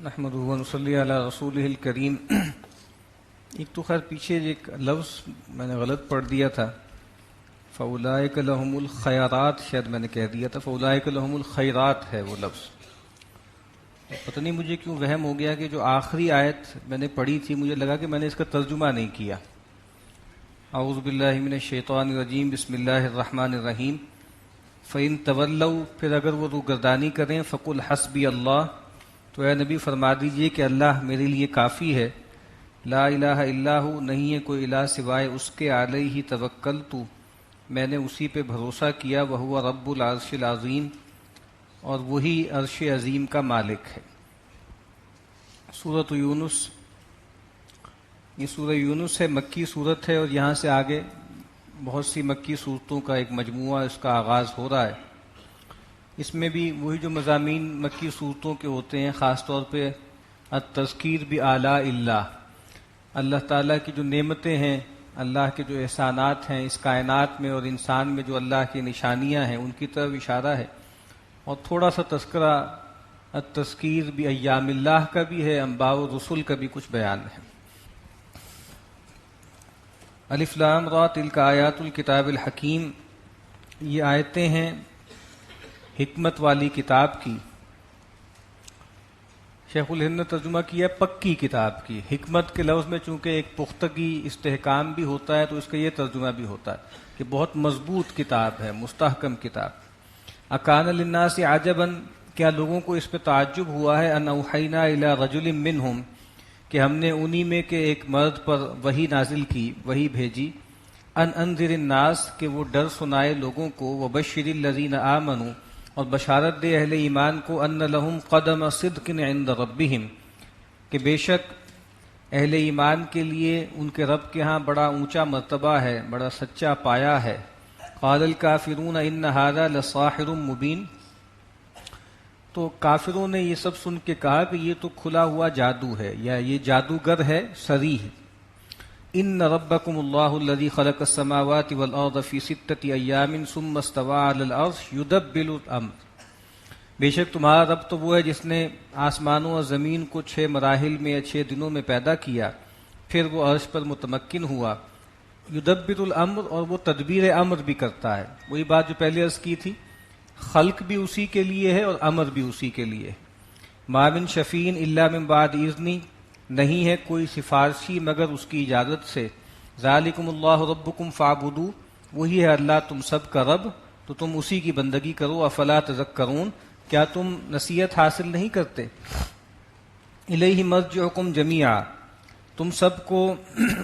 نحمدہ و نصلی علی رسولہ الکریم۔ ایک تو خیر پیچھے ایک لفظ میں نے غلط پڑھ دیا تھا، فَأُولَٰئِكَ لَهُمُ الْخَيْرَاتِ، شاید میں نے کہہ دیا تھا فَأُولَٰئِكَ لَهُمُ الْخَيْرَاتِ ہے وہ لفظ۔ پتہ نہیں مجھے کیوں وہم ہو گیا کہ جو آخری آیت میں نے پڑھی تھی مجھے لگا کہ میں نے اس کا ترجمہ نہیں کیا۔ اعوذ باللہ من الشیطان الرجیم، بسم اللہ الرحمن الرحیم۔ فَإِن تَوَلَّوْا، پھر اگر وہ روگردانی کریں، فَقُلْ حَسْبِيَ اللَّهُ، تو اے نبی فرما دیجئے کہ اللہ میرے لیے کافی ہے۔ لا الہ الا ہو، نہیں ہے کوئی الہ سوائے اس کے، علیہ توکلت، میں نے اسی پہ بھروسہ کیا، وہو رب العرش العظیم، اور وہی عرش عظیم کا مالک ہے۔ سورۃ یونس، یہ سورہ یونس ہے، مکی صورت ہے، اور یہاں سے آگے بہت سی مکی صورتوں کا ایک مجموعہ اس کا آغاز ہو رہا ہے۔ اس میں بھی وہی جو مضامین مکی صورتوں کے ہوتے ہیں، خاص طور پہ التذکیر بآلاء اللہ، اللہ تعالیٰ کی جو نعمتیں ہیں، اللہ کے جو احسانات ہیں اس کائنات میں اور انسان میں، جو اللہ کی نشانیاں ہیں ان کی طرف اشارہ ہے، اور تھوڑا سا تذکرہ التذکیر بایام اللہ کا بھی ہے، انباء و رسل کا بھی کچھ بیان ہے۔ الف لام را تلک آیات الکتاب الحکیم، یہ آیتیں ہیں حکمت والی کتاب کی۔ شیخ الہند نے ترجمہ کیا پکی کتاب کی۔ حکمت کے لفظ میں چونکہ ایک پختگی استحکام بھی ہوتا ہے تو اس کا یہ ترجمہ بھی ہوتا ہے کہ بہت مضبوط کتاب ہے، مستحکم کتاب۔ اکان للناس عجبا، کیا لوگوں کو اس پہ تعجب ہوا ہے، ان اوحینا الی رجل منہم، کہ ہم نے انہی میں کے ایک مرد پر وحی نازل کی، وحی بھیجی، ان انذر الناس، کہ وہ ڈر سنائے لوگوں کو، وبشر الذین آمنوا، اور بشارت دے اہل ایمان کو، ان لہم قدم صدق عند ربہم، کہ بے شک اہل ایمان کے لیے ان کے رب کے ہاں بڑا اونچا مرتبہ ہے، بڑا سچا پایا ہے۔ قال الکافرون ان ھذا لساحر مبین، تو کافروں نے یہ سب سن کے کہا کہ یہ تو کھلا ہوا جادو ہے، یا یہ جادوگر ہے صریح۔ ان ربکم اللہ الذی خلق السماوات والارض فی ستۃ ایام ثم استوی علی العرش یدبر الامر، بے شک تمہارا رب تو وہ ہے جس نے آسمانوں اور زمین کو 6 مراحل میں یا 6 دنوں میں پیدا کیا، پھر وہ عرش پر متمکن ہوا۔ یدبر الامر، اور وہ تدبیر امر بھی کرتا ہے، وہی بات جو پہلے عرض کی تھی، خلق بھی اسی کے لیے ہے اور امر بھی اسی کے لیے۔ ما من شفیع الا من بعد اذنی، نہیں ہے کوئی سفارشی مگر اس کی اجازت سے۔ ذالکم اللہ ربکم فاعبدوا، وہی ہے اللہ تم سب کا رب تو تم اسی کی بندگی کرو۔ افلا تذکرون، کیا تم نصیحت حاصل نہیں کرتے؟ الیہ مرجعکم جمیعا، تم سب کو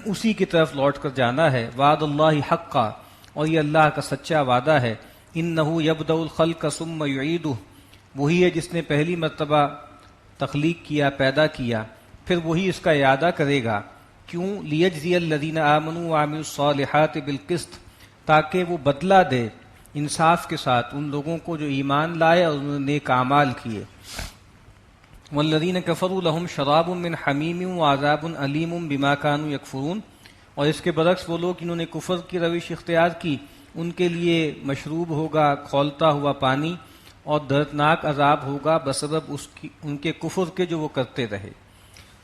اسی کی طرف لوٹ کر جانا ہے۔ وعد اللہ حقا، اور یہ اللہ کا سچا وعدہ ہے۔ انہ یبدأ الخلق ثم یعیدہ، وہی ہے جس نے پہلی مرتبہ تخلیق کیا، پیدا کیا، پھر وہی اس کا اعادہ کرے گا۔ کیوں؟ لیجزی الذین آمنوا وعملوا الصالحات بالقسط، تاکہ وہ بدلہ دے انصاف کے ساتھ ان لوگوں کو جو ایمان لائے اور انہوں نے نیک اعمال کیے۔ والذین کفروا لہم شراب من حمیم وعذاب علیم بما کانوا یکفرون، اور اس کے برعکس وہ لوگ جنہوں نے کفر کی روش اختیار کی، ان کے لیے مشروب ہوگا کھولتا ہوا پانی، اور دردناک عذاب ہوگا بسبب ان کے کفر کے جو وہ کرتے رہے۔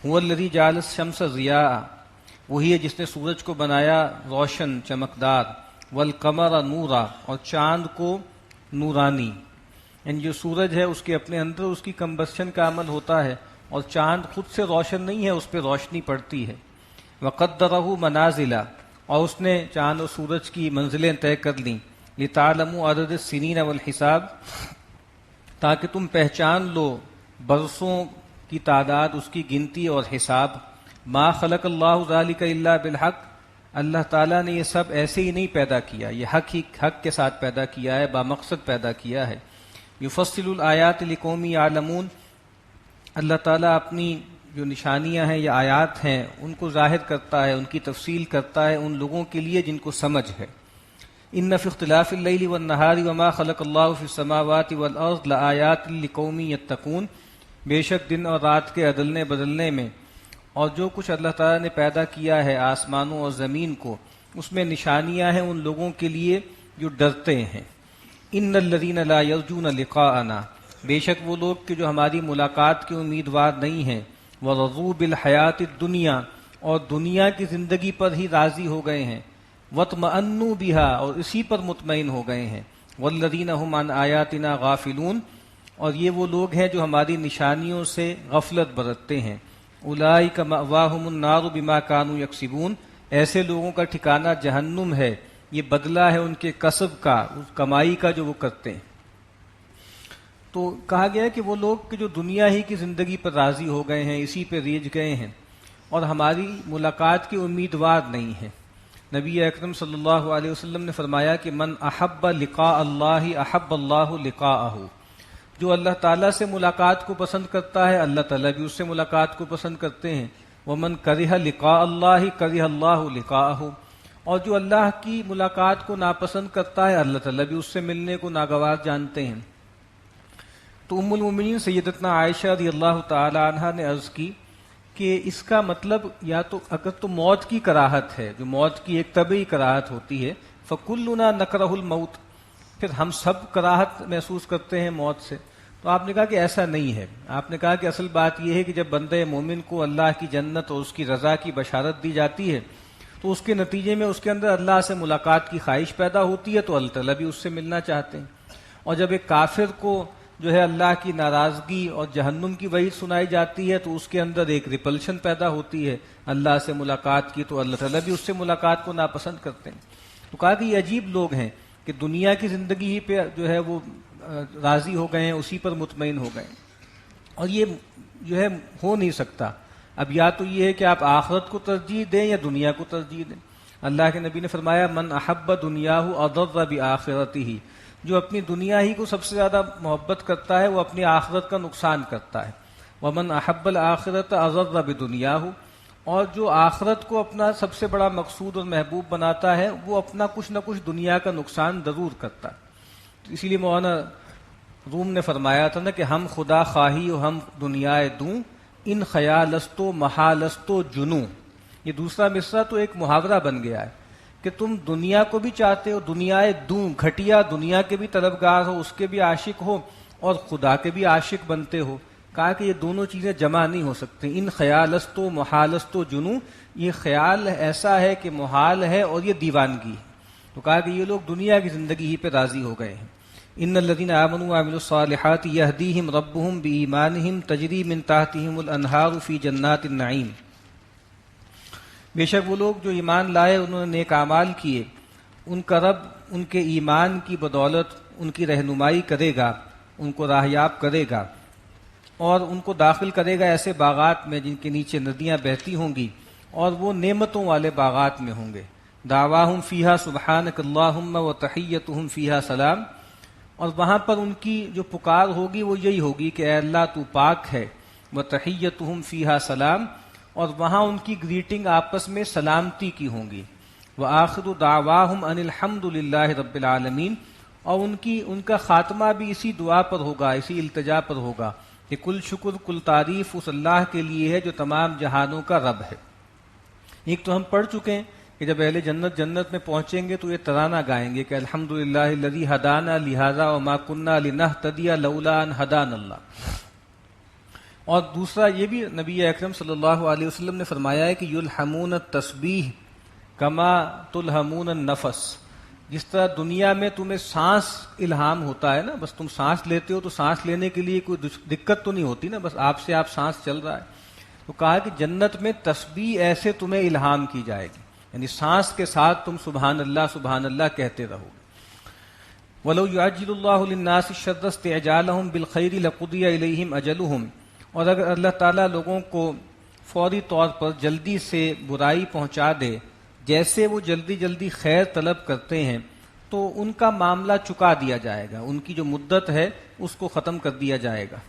هو الذی جعل الشمس ضیاء، وہی ہے جس نے سورج کو بنایا روشن چمکدار، والقمر نورا، اور چاند کو نورانی، یعنی جو سورج ہے اس کے اپنے اندر اس کی کمبسشن کا عمل ہوتا ہے، اور چاند خود سے روشن نہیں ہے، اس پہ روشنی پڑتی ہے۔ وقدرہ منازل، اور اس نے چاند اور سورج کی منزلیں طے کر لیں، لتعلموا عدد السنین والحساب، تاکہ تم پہچان لو برسوں کی تعداد، اس کی گنتی اور حساب۔ ما خلق اللہ ذلک الا بالحق، اللہ تعالیٰ نے یہ سب ایسے ہی نہیں پیدا کیا، یہ حق کے ساتھ پیدا کیا ہے، بامقصد پیدا کیا ہے۔ یفصل الآیات لقوم یعلمون، اللہ تعالیٰ اپنی جو نشانیاں ہیں یا آیات ہیں ان کو ظاہر کرتا ہے، ان کی تفصیل کرتا ہے ان لوگوں کے لیے جن کو سمجھ ہے۔ ان فی اختلاف اللیل والنہار وما خلق اللہ فی السماوات والارض لآیات لقوم یتقون، بے شک دن اور رات کے عدلنے بدلنے میں اور جو کچھ اللہ تعالیٰ نے پیدا کیا ہے آسمانوں اور زمین کو، اس میں نشانیاں ہیں ان لوگوں کے لیے جو ڈرتے ہیں۔ ان الذین لا یرجون لقاءنا، بے شک وہ لوگ کہ جو ہماری ملاقات کے امیدوار نہیں ہیں، وَرَضُوا بِالْحَيَاةِ الدُّنْيَا اور دنیا کی زندگی پر ہی راضی ہو گئے ہیں، وَاطْمَأَنُّوا بِهَا اور اسی پر مطمئن ہو گئے ہیں، وَالَّذِينَ هُمْ عَنْ آيَاتِنَا غَافِلُونَ اور یہ وہ لوگ ہیں جو ہماری نشانیوں سے غفلت برتتے ہیں، أُولَئِكَ مَأْوَاهُمُ النَّارُ بِمَا كَانُوا يَكْسِبُونَ ایسے لوگوں کا ٹھکانہ جہنم ہے، یہ بدلہ ہے ان کے کسب کا، اس کمائی کا جو وہ کرتے ہیں۔ تو کہا گیا کہ وہ لوگ کہ جو دنیا ہی کی زندگی پر راضی ہو گئے ہیں، اسی پہ ریجھ گئے ہیں اور ہماری ملاقات کے امیدوار نہیں ہیں۔ نبی اکرم صلی اللہ علیہ وسلم نے فرمایا کہ من احب لقاء اللہ احب اللہ لقاءہ، جو اللہ تعالیٰ سے ملاقات کو پسند کرتا ہے اللہ تعالیٰ بھی اس سے ملاقات کو پسند کرتے ہیں، ومن کرہ لقاء اللہ کرہ اللہ لقاءہ اور جو اللہ کی ملاقات کو ناپسند کرتا ہے اللہ تعالیٰ بھی اس سے ملنے کو ناگوار جانتے ہیں۔ تو ام المومنین سیدتنا عائشہ رضی اللہ تعالی عنہا نے عرض کی کہ اس کا مطلب یا تو اگر تو موت کی کراہت ہے، جو موت کی ایک طبعی کراہت ہوتی ہے، فَكُلُّنَا نَكْرَهُ الْمَوْتِ پھر ہم سب کراہت محسوس کرتے ہیں موت سے، تو آپ نے کہا کہ ایسا نہیں ہے۔ آپ نے کہا کہ اصل بات یہ ہے کہ جب بندہ مومن کو اللہ کی جنت اور اس کی رضا کی بشارت دی جاتی ہے تو اس کے نتیجے میں اس کے اندر اللہ سے ملاقات کی خواہش پیدا ہوتی ہے، تو اللہ تعالیٰ بھی اس سے ملنا چاہتے ہیں۔ اور جب ایک کافر کو جو ہے اللہ کی ناراضگی اور جہنم کی وعید سنائی جاتی ہے تو اس کے اندر ایک ریپلشن پیدا ہوتی ہے اللہ سے ملاقات کی، تو اللہ تعالیٰ بھی اس سے ملاقات کو ناپسند کرتے ہیں۔ تو کہا کہ یہ عجیب لوگ ہیں کہ دنیا کی زندگی ہی پہ جو ہے وہ راضی ہو گئے ہیں، اسی پر مطمئن ہو گئے ہیں، اور یہ جو ہے ہو نہیں سکتا۔ اب یا تو یہ ہے کہ آپ آخرت کو ترجیح دیں یا دنیا کو ترجیح دیں۔ اللہ کے نبی نے فرمایا من احب دنیاہ اضر بآخرتہ، جو اپنی دنیا ہی کو سب سے زیادہ محبت کرتا ہے وہ اپنی آخرت کا نقصان کرتا ہے، ومن احب الآخرۃ اضر بدنیاہ اور جو آخرت کو اپنا سب سے بڑا مقصود اور محبوب بناتا ہے وہ اپنا کچھ نہ کچھ دنیا کا نقصان ضرور کرتا ہے۔ تو اسی لیے مولانا روم نے فرمایا تھا نا کہ ہم خدا خواہی و ہم دنیا دوں، ان خیالستو محالستو جنوں، یہ دوسرا مصرع تو ایک محاورہ بن گیا ہے کہ تم دنیا کو بھی چاہتے ہو، دنیا دوں گھٹیا دنیا کے بھی طلبگار ہو، اس کے بھی عاشق ہو اور خدا کے بھی عاشق بنتے ہو۔ کہا کہ یہ دونوں چیزیں جمع نہیں ہو سکتی، ان خیالستو محالستو جنوں، یہ خیال ایسا ہے کہ محال ہے اور یہ دیوانگی ہے۔ تو کہا کہ یہ لوگ دنیا کی زندگی ہی پہ راضی ہو گئے ہیں۔ ان الذين آمنوا وعملوا الصالحات يهديهم ربهم بإيمانهم تجري من تحتهم الانہار في جنات النعیم، بے شک وہ لوگ جو ایمان لائے انہوں نے نیک اعمال کیے، ان کا رب ان کے ایمان کی بدولت ان کی رہنمائی کرے گا، ان کو راہیاب کرے گا اور ان کو داخل کرے گا ایسے باغات میں جن کے نیچے ندیاں بہتی ہوں گی، اور وہ نعمتوں والے باغات میں ہوں گے۔ دعواہم فیہا سبحانک اللہم وتحیتہم فیہا سلام، اور وہاں پر ان کی جو پکار ہوگی وہ یہی ہوگی کہ اے اللہ تو پاک ہے، وتحیتہم فیہا سلام، اور وہاں ان کی گریٹنگ آپس میں سلامتی کی ہوں گی۔ وآخر دعواہم ان الحمد للہ رب العالمین، اور ان کا خاتمہ بھی اسی دعا پر ہوگا، اسی التجا پر ہوگا کہ کل شکر کل تعریف اس اللہ کے لیے ہے جو تمام جہانوں کا رب ہے۔ ایک تو ہم پڑھ چکے ہیں کہ جب اہل جنت میں پہنچیں گے تو یہ ترانہ گائیں گے کہ الحمدللہ الذی ہدانا لہذا وما کنا لنہتدی لولا ان ہدانا اللہ۔ اور دوسرا یہ بھی نبی اکرم صلی اللہ علیہ وسلم نے فرمایا ہے کہ یلہمون التسبیح کما تلہمون النفس، جس طرح دنیا میں تمہیں سانس الہام ہوتا ہے نا، بس تم سانس لیتے ہو تو سانس لینے کے لیے کوئی دقت تو نہیں ہوتی نا، بس آپ سے آپ سانس چل رہا ہے، تو کہا کہ جنت میں تسبیح ایسے تمہیں الہام کی جائے گی، یعنی سانس کے ساتھ تم سبحان اللہ کہتے رہو گے۔ وَلَوْ يُعَجِّلُ اللَّهُ لِلنَّاسِ الشَّرَّ اسْتِعْجَالَهُم بِالْخَيْرِ لَقُضِيَ إِلَيْهِمْ أَجَلُهُم، اور اگر اللہ تعالیٰ لوگوں کو فوری طور پر جلدی سے برائی پہنچا دے جیسے وہ جلدی خیر طلب کرتے ہیں تو ان کا معاملہ چکا دیا جائے گا، ان کی جو مدت ہے اس کو ختم کر دیا جائے گا۔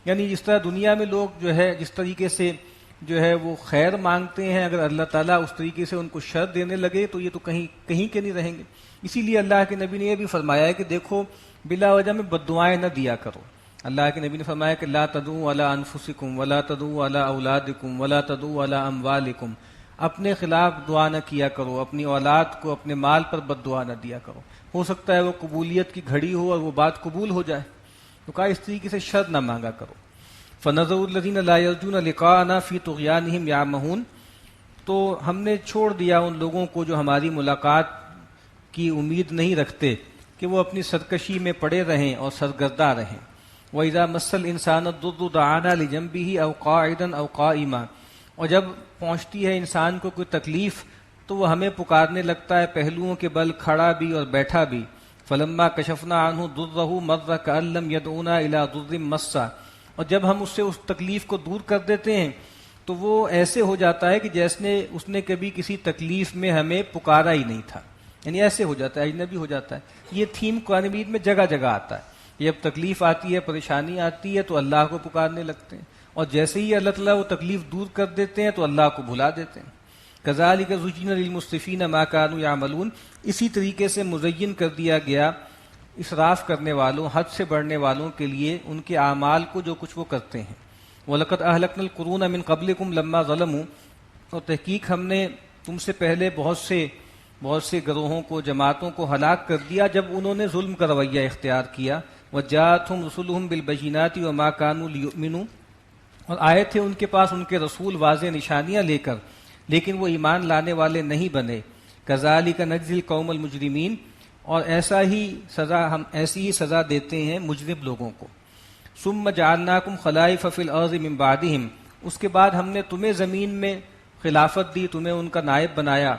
یعنی جس طرح دنیا میں لوگ جو ہے جس طریقے سے جو ہے وہ خیر مانگتے ہیں، اگر اللہ تعالیٰ اس طریقے سے ان کو شر دینے لگے تو یہ تو کہیں کے نہیں رہیں گے۔ اسی لیے اللہ کے نبی نے یہ بھی فرمایا ہے کہ دیکھو بلا وجہ میں بد دعائیں نہ دیا کرو۔ اللہ کے نبی نے فرمایا کہ لا تدعوا علی انفسکم ولا تدعوا علی اولادکم ولا تدعوا علی اموالکم، اپنے خلاف دعا نہ کیا کرو، اپنی اولاد کو اپنے مال پر بد دعا نہ دیا کرو، ہو سکتا ہے وہ قبولیت کی گھڑی ہو اور وہ بات قبول ہو جائے۔ تو کہا اس طریقے سے شر نہ مانگا کرو. فَنَذَرُ الَّذِينَ لَا يَرْجُونَ لِقَاءَنَا فِي طُغْيَانِهِمْ يَعْمَهُونَ. تو ہم نے چھوڑ دیا ان لوگوں کو جو ہماری ملاقات کی امید نہیں رکھتے کہ وہ اپنی سرکشی میں پڑے رہیں اور سرگرداں رہیں. وَإِذَا مَسَّ الْإِنسَانَ الضُّرُّ دَعَانَا لِجَنبِهِ أَوْ قَاعِدًا أَوْ قَائِمًا. اور جب پہنچتی ہے انسان کو کوئی تکلیف تو وہ ہمیں پکارنے لگتا ہے پہلوؤں کے بل کھڑا بھی اور بیٹھا بھی. فَلَمَّا كَشَفْنَا عَنْهُ ضُرَّهُ مَرَّ كَأَن لَّمْ يَدْعُونَا إِلَىٰ ضُرٍّ مَّسَّهُ. اور جب ہم اس سے اس تکلیف کو دور کر دیتے ہیں تو وہ ایسے ہو جاتا ہے کہ جیسے اس نے کبھی کسی تکلیف میں ہمیں پکارا ہی نہیں تھا. یعنی ایسے ہو جاتا ہے، اجنبی ہو جاتا ہے. یہ تھیم قرآن مجید میں جگہ جگہ آتا ہے. جب تکلیف آتی ہے، پریشانی آتی ہے تو اللہ کو پکارنے لگتے ہیں، اور جیسے ہی اللہ تعالیٰ وہ تکلیف دور کر دیتے ہیں تو اللہ کو بھلا دیتے ہیں. کذالک زُیِّنَ لِلْمُسْرِفِینَ مَا كَانُوا يَعْمَلُونَ. اسی طریقے سے مزین کر دیا گیا اسراف کرنے والوں، حد سے بڑھنے والوں کے لیے ان کے اعمال کو جو کچھ وہ کرتے ہیں. وَلَقَدْ أَهْلَكْنَا الْقُرُونَ مِنْ قَبْلِكُمْ لَمَّا ظَلَمُوا. اور تحقیق ہم نے تم سے پہلے بہت سے گروہوں کو، جماعتوں کو ہلاک کر دیا جب انہوں نے ظلم کا رویہ اختیار کیا. وَجَاءَتْهُمْ رُسُلُهُمْ بِالْبَيِّنَاتِ وَمَا كَانُوا لِيُؤْمِنُوا. اور آئے تھے ان کے پاس ان کے رسول واضح نشانیاں لے کر، لیکن وہ ایمان لانے والے نہیں بنے. کذالک نجزی القوم المجرمین. اور ایسی ہی سزا دیتے ہیں مجرم لوگوں کو. ثم جعلناکم خلائف فی الارض من بعدہم. اس کے بعد ہم نے تمہیں زمین میں خلافت دی، تمہیں ان کا نائب بنایا.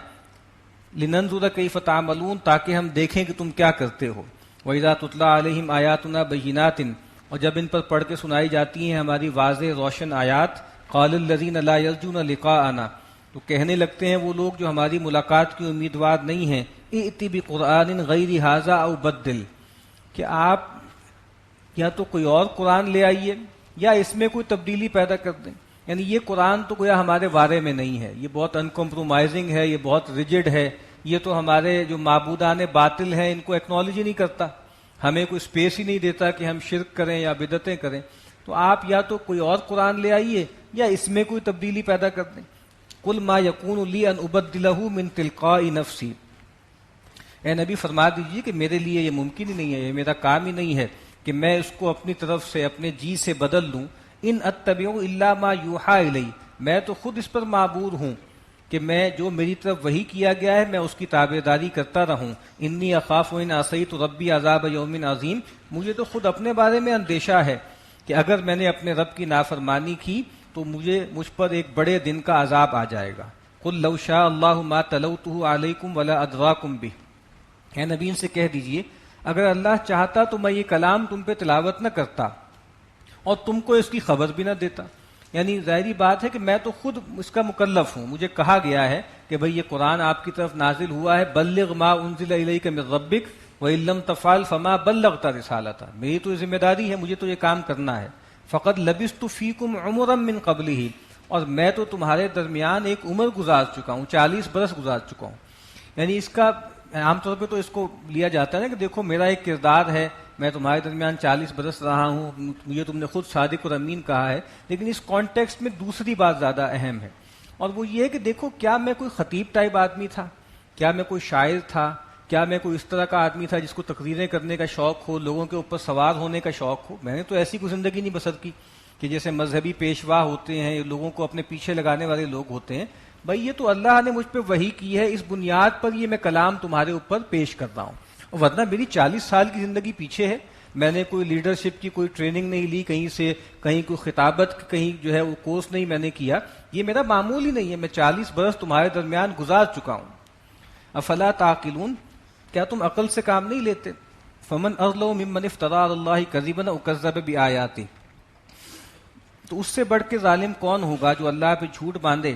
لننظر کیف تعملون. تاکہ ہم دیکھیں کہ تم کیا کرتے ہو. وَإِذَا تُتْلَىٰ عَلَيْهِمْ آيَاتُنَا بَيِّنَاتٍ. اور جب ان پر پڑھ کے سنائی جاتی ہیں ہماری واضح روشن آیات. قَالَ الَّذِينَ لَا يَرْجُونَ لِقَاءَنَا. تو کہنے لگتے ہیں وہ لوگ جو ہماری ملاقات کی امیدوار نہیں ہیں، ائْتِ بِقُرْآنٍ غَيْرِ هَٰذَا أَوْ بَدِّلْ. کہ آپ یا تو کوئی اور قرآن لے آئیے یا اس میں کوئی تبدیلی پیدا کر دیں. یعنی یہ قرآن تو گویا ہمارے بارے میں نہیں ہے، یہ بہت ان کمپرومائزنگ ہے، یہ بہت ریجڈ ہے، یہ تو ہمارے جو معبودان باطل ہیں ان کو ایکنالوجی نہیں کرتا، ہمیں کوئی اسپیس ہی نہیں دیتا کہ ہم شرک کریں یا بدعتیں کریں. تو آپ یا تو کوئی اور قرآن لے آئیے یا اس میں کوئی تبدیلی پیدا کر دیں. قل ما یکون لی ان ابدلہ من تلقاء نفسی. اے نبی فرما دیجیے کہ میرے لیے یہ ممکن ہی نہیں ہے، یہ میرا کام ہی نہیں ہے کہ میں اس کو اپنی طرف سے اپنے جی سے بدل لوں. ان اتبع الا ما یوحى الی. میں تو خود اس پر معبور ہوں کہ میں جو میری طرف وحی کیا گیا ہے میں اس کی تابعداری کرتا رہوں. انی اخاف ان عصیت ربی عذاب یوم عظیم. مجھے تو خود اپنے بارے میں اندیشہ ہے کہ اگر میں نے اپنے رب کی نافرمانی کی تو مجھ پر ایک بڑے دن کا عذاب آ جائے گا. قل لو شاء اللہ ما تلوتہ علیکم ولا ادراکم بہ. اے نبی ان سے کہہ دیجئے اگر اللہ چاہتا تو میں یہ کلام تم پہ تلاوت نہ کرتا اور تم کو اس کی خبر بھی نہ دیتا. یعنی ظاہری بات ہے کہ میں تو خود اس کا مکلف ہوں، مجھے کہا گیا ہے کہ بھئی یہ قرآن آپ کی طرف نازل ہوا ہے. بلغ ما انزل الیک من ربک وان لم تفعل فما بلغت رسالتہ. میری تو ذمہ داری ہے، مجھے تو یہ کام کرنا ہے. فقد لبثت فیکم عمرا من قبلہ. اور میں تو تمہارے درمیان ایک عمر گزار چکا ہوں، 40 برس گزار چکا ہوں. یعنی اس کا عام طور پہ تو اس کو لیا جاتا ہے نا کہ دیکھو میرا ایک کردار ہے، میں تمہارے درمیان 40 برس رہا ہوں، مجھے تم نے خود صادق اور امین کہا ہے. لیکن اس کانٹیکسٹ میں دوسری بات زیادہ اہم ہے، اور وہ یہ کہ دیکھو کیا میں کوئی خطیب ٹائپ آدمی تھا، کیا میں کوئی شاعر تھا، کیا میں کوئی اس طرح کا آدمی تھا جس کو تقریریں کرنے کا شوق ہو، لوگوں کے اوپر سوار ہونے کا شوق ہو. میں نے تو ایسی کوئی زندگی نہیں بسر کی کہ جیسے مذہبی پیشوا ہوتے ہیں، لوگوں کو اپنے پیچھے لگانے والے لوگ ہوتے ہیں. بھائی یہ تو اللہ نے مجھ پہ وحی کی ہے، اس بنیاد پر یہ میں کلام تمہارے اوپر پیش کر رہا ہوں. ورنہ میری 40 سال کی زندگی پیچھے ہے، میں نے کوئی لیڈرشپ کی کوئی ٹریننگ نہیں لی کہیں سے، کہیں کوئی خطابت کہیں جو ہے وہ کورس نہیں میں نے کیا. یہ میرا معمول ہی نہیں ہے، میں 40 برس تمہارے درمیان گزار چکا ہوں. افلا تعقلون. کیا تم عقل سے کام نہیں لیتے؟ فمن اظلم ممن افترى على الله كذبا او كذب بآياته. تو اس سے بڑھ کے ظالم کون ہوگا جو اللہ پہ جھوٹ باندھے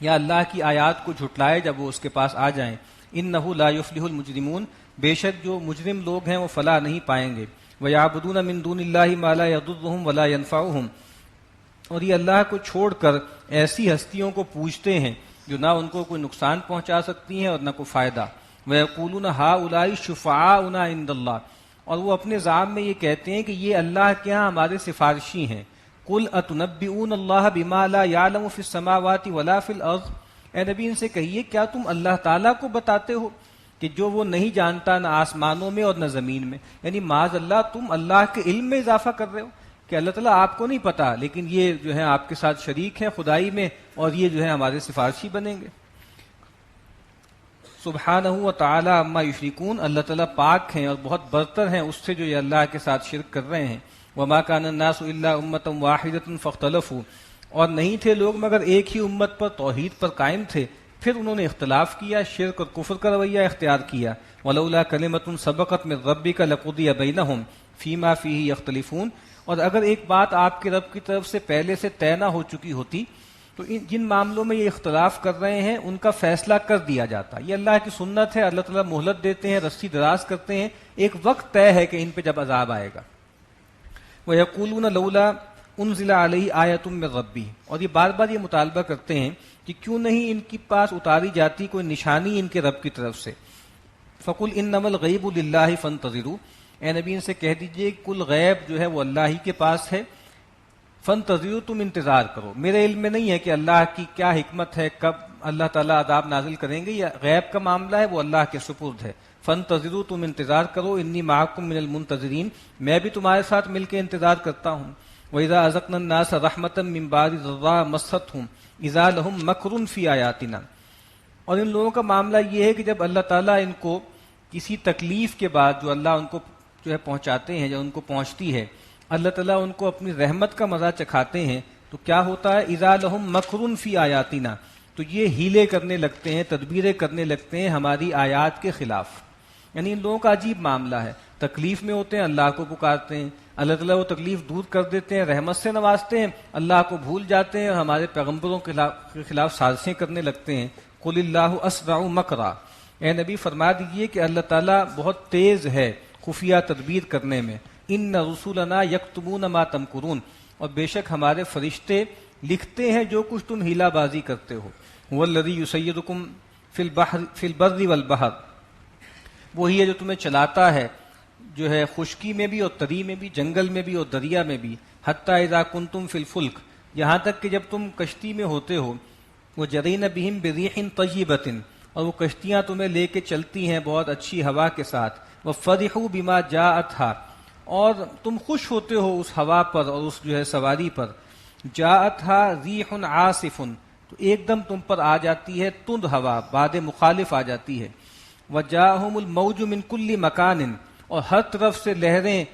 یا اللہ کی آیات کو جھٹلائے جب وہ اس کے پاس آ جائیں. انه لا يفلح المجرمون. بے شک جو مجرم لوگ ہیں وہ فلاح نہیں پائیں گے. وَيَعْبُدُونَ مِن دُونِ اللَّهِ مَا لَا يَضُرُّهُمْ وَلَا يَنفَعُهُمْ. اور یہ اللہ کو چھوڑ کر ایسی ہستیوں کو پوجتے ہیں جو نہ ان کو کوئی نقصان پہنچا سکتی ہیں اور نہ کوئی فائدہ. وَيَقُولُونَ هَؤُلَاءِ شُفَعَاؤُنَا عِندَ اللَّهِ. اور وہ اپنے زعم میں یہ کہتے ہیں کہ یہ اللہ کے ہاں ہمارے سفارشی ہیں. قُلْ أَتُنَبِّئُونَ اللَّهَ بِمَا لَا يَعْلَمُ فِي السَّمَاوَاتِ وَلَا فِي الْأَرْضِ. اے نبی ان سے کہیے کیا تم اللہ تعالیٰ کو بتاتے ہو کہ جو وہ نہیں جانتا نہ آسمانوں میں اور نہ زمین میں. یعنی معاذ اللہ تم اللہ کے علم میں اضافہ کر رہے ہو کہ اللہ تعالیٰ آپ کو نہیں پتا لیکن یہ جو ہے آپ کے ساتھ شریک ہیں خدائی میں اور یہ جو ہے ہمارے سفارشی بنیں گے. سبحانہ و تعالی عما یشرکون، اللہ تعالیٰ پاک ہیں اور بہت برتر ہیں اس سے جو یہ اللہ کے ساتھ شرک کر رہے ہیں. وما کان الناس الا امۃ واحدۃ فاختلفوا، اور نہیں تھے لوگ مگر ایک ہی امت پر توحید پر قائم تھے پھر انہوں نے اختلاف کیا، شرک اور کفر کا رویہ اختیار کیا. ولولا کلمۃ سبقت من ربک لقضی بینہم فیما فیہ یختلفون، اور اگر ایک بات آپ کے رب کی طرف سے پہلے سے طے نہ ہو چکی ہوتی تو جن معاملوں میں یہ اختلاف کر رہے ہیں ان کا فیصلہ کر دیا جاتا. یہ اللہ کی سنت ہے، اللہ تعالیٰ مہلت دیتے ہیں، رسی دراز کرتے ہیں، ایک وقت طے ہے کہ ان پہ جب عذاب آئے گا. وَيَقُولُونَ لَوْلَا أُنزِلَ عَلَيْهِ آيَةٌ مِّن رَّبِّهِ، اور یہ بار بار یہ مطالبہ کرتے ہیں کہ کیوں نہیں ان کے پاس اتاری جاتی کوئی نشانی ان کے رب کی طرف سے. فَقُلْ إِنَّمَا الْغَيْبُ لِلَّهِ فَانتَظِرُوا، اے نبی ان سے کہہ دیجئے کل غیب جو ہے وہ اللہ ہی کے پاس ہے. فانتظروا، تم انتظار کرو. میرے علم میں نہیں ہے کہ اللہ کی کیا حکمت ہے، کب اللہ تعالیٰ عذاب نازل کریں گے، یا غیب کا معاملہ ہے وہ اللہ کے سپرد ہے. فانتظروا، تم انتظار کرو. انی معکم من المنتظرین، میں بھی تمہارے ساتھ مل کے انتظار کرتا ہوں. وَإِذَا أَذَقْنَا النَّاسَ رَحْمَةً مِّن بَعْدِ ضَرَّاءٍ مَسَّتْهُمْ إِذَا لَهُم مَّكْرٌ فِي آيَاتِنَا، اور ان لوگوں کا معاملہ یہ ہے کہ جب اللہ تعالیٰ ان کو کسی تکلیف کے بعد جو اللہ ان کو جو ہے پہنچاتے ہیں، جب ان کو پہنچتی ہے، اللہ تعالیٰ ان کو اپنی رحمت کا مزہ چکھاتے ہیں تو کیا ہوتا ہے؟ اذا لہم مکر فی آیاتنا، تو یہ ہیلے کرنے لگتے ہیں، تدبیریں کرنے لگتے ہیں ہماری آیات کے خلاف. یعنی ان لوگوں کا عجیب معاملہ ہے، تکلیف میں ہوتے ہیں اللہ کو پکارتے ہیں، اللہ تعالیٰ وہ تکلیف دور کر دیتے ہیں، رحمت سے نوازتے ہیں، اللہ کو بھول جاتے ہیں اور ہمارے پیغمبروں کے خلاف سازشیں کرنے لگتے ہیں. قل اللہ اسرع مکرا، اے نبی فرما دیجئے کہ اللہ تعالیٰ بہت تیز ہے خفیہ تدبیر کرنے میں. ان رسولنا یکتبون ما تمکرون، اور بے شک ہمارے فرشتے لکھتے ہیں جو کچھ تم ہیلا بازی کرتے ہو. هو الذی یسیرکم فی البر والبحر، وہی ہے جو تمہیں چلاتا ہے جو ہے خشکی میں بھی اور تری میں بھی، جنگل میں بھی اور دریا میں بھی. حتی اذا کنتم فی الفلک، یہاں تک کہ جب تم کشتی میں ہوتے ہو. وجرین بہم برریح طیبۃ، اور وہ کشتیاں تمہیں لے کے چلتی ہیں بہت اچھی ہوا کے ساتھ. وفرحوا بما جاءتھا، اور تم خوش ہوتے ہو اس ہوا پر اور اس جو ہے سواری پر. جاءتھا ریح عاصف، تو ایک دم تم پر آ جاتی ہے تند ہوا، باد مخالف آ جاتی ہے. وجاءہم الموج من کل مکان، اور ہر طرف سے لہریں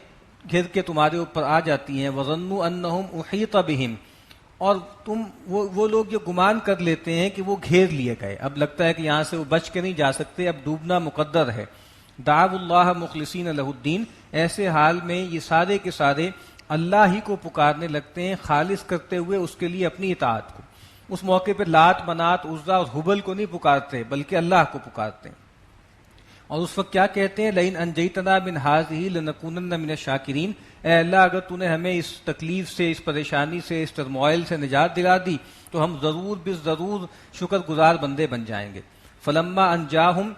گھر کے تمہارے اوپر آ جاتی ہیں. وظنوا انہم احیط بہم، اور تم وہ لوگ جو گمان کر لیتے ہیں کہ وہ گھیر لیے گئے، اب لگتا ہے کہ یہاں سے وہ بچ کے نہیں جا سکتے، اب ڈوبنا مقدر ہے. دعوا اللہ مخلصین لہ الدین، ایسے حال میں یہ سارے کے سارے اللہ ہی کو پکارنے لگتے ہیں خالص کرتے ہوئے اس کے لیے اپنی اطاعت کو. اس موقع پہ لات منات عزا اور حبل کو نہیں پکارتے بلکہ اللہ کو پکارتے ہیں. اور اس وقت کیا کہتے ہیں؟ لئن انجیتنا من ہذہ لنکونن من الشاکرین، اے اللہ اگر تو نے ہمیں اس تکلیف سے، اس پریشانی سے، اس ٹرموائل سے نجات دلا دی تو ہم ضرور بالضرور شکر گزار بندے بن جائیں گے. فلما انجاہم،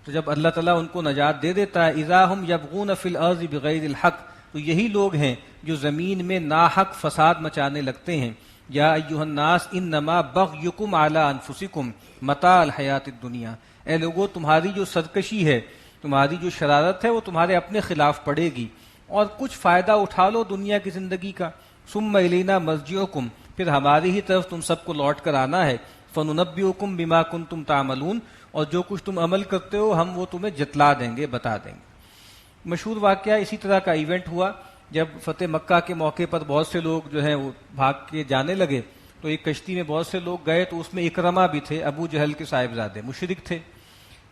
تو جب اللہ تعالیٰ ان کو نجات دے دیتا ہے، اذا ہم یبغون فی الارض بغیر الحق، تو یہی لوگ ہیں جو زمین میں ناحق فساد مچانے لگتے ہیں. یا ایھا الناس انما بغیکم علی انفسکم متاع الحیات الدنیا، اے لوگو تمہاری جو سرکشی ہے، تمہاری جو شرارت ہے وہ تمہارے اپنے خلاف پڑے گی، اور کچھ فائدہ اٹھا لو دنیا کی زندگی کا. ثم الینا مرجعکم، پھر ہماری ہی طرف تم سب کو لوٹ کر آنا ہے. فننبئکم بما کنتم تعملون، اور جو کچھ تم عمل کرتے ہو ہم وہ تمہیں جتلا دیں گے، بتا دیں گے. مشہور واقعہ اسی طرح کا ایونٹ ہوا جب فتح مکہ کے موقع پر بہت سے لوگ جو ہیں وہ بھاگ کے جانے لگے، تو ایک کشتی میں بہت سے لوگ گئے، تو اس میں اکرمہ بھی تھے، ابو جہل کے صاحبزادے، مشرک تھے.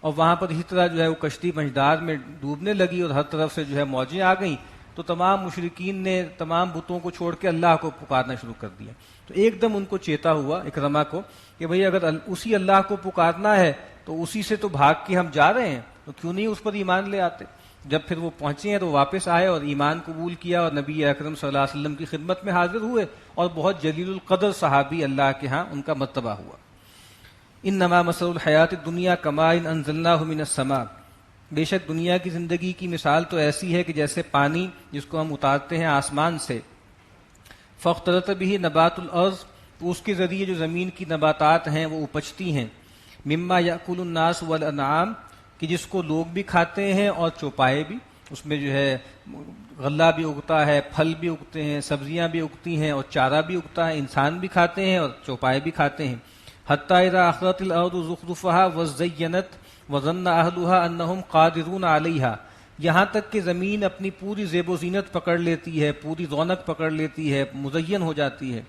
اور وہاں پر اسی طرح جو ہے وہ کشتی مجدار میں ڈوبنے لگی اور ہر طرف سے جو ہے موجیں آ گئیں، تو تمام مشرکین نے تمام بتوں کو چھوڑ کے اللہ کو پکارنا شروع کر دیا. تو ایک دم ان کو چیتا ہوا اکرمہ کو کہ بھئی اگر اسی اللہ کو پکارنا ہے تو اسی سے تو بھاگ کے ہم جا رہے ہیں، تو کیوں نہیں اس پر ایمان لے آتے. جب پھر وہ پہنچے ہیں تو واپس آئے اور ایمان قبول کیا اور نبی اکرم صلی اللہ علیہ وسلم کی خدمت میں حاضر ہوئے، اور بہت جلیل القدر صحابی اللہ کے ہاں ان کا مرتبہ ہوا. انما مثل الحیات الدنیا کماء انزلناہ من السماء، بے شک دنیا کی زندگی کی مثال تو ایسی ہے کہ جیسے پانی جس کو ہم اتارتے ہیں آسمان سے. فاختلط به نبات الارض، تو اس کے ذریعے جو زمین کی نباتات ہیں وہ اپجتی ہیں. مما یاکل الناس والانعام، کہ جس کو لوگ بھی کھاتے ہیں اور چوپائے بھی، اس میں جو ہے غلہ بھی اگتا ہے، پھل بھی اگتے ہیں، سبزیاں بھی اگتی ہیں اور چارہ بھی اگتا ہے، انسان بھی کھاتے ہیں اور چوپائے بھی کھاتے ہیں. حتی اذا اخذت الارض زخرفها وزینت وظن اہلها انہم قادرون علیہا، یہاں تک کہ زمین اپنی پوری زیب و زینت پکڑ لیتی ہے، پوری رونق پکڑ لیتی ہے، مزین ہو جاتی ہے،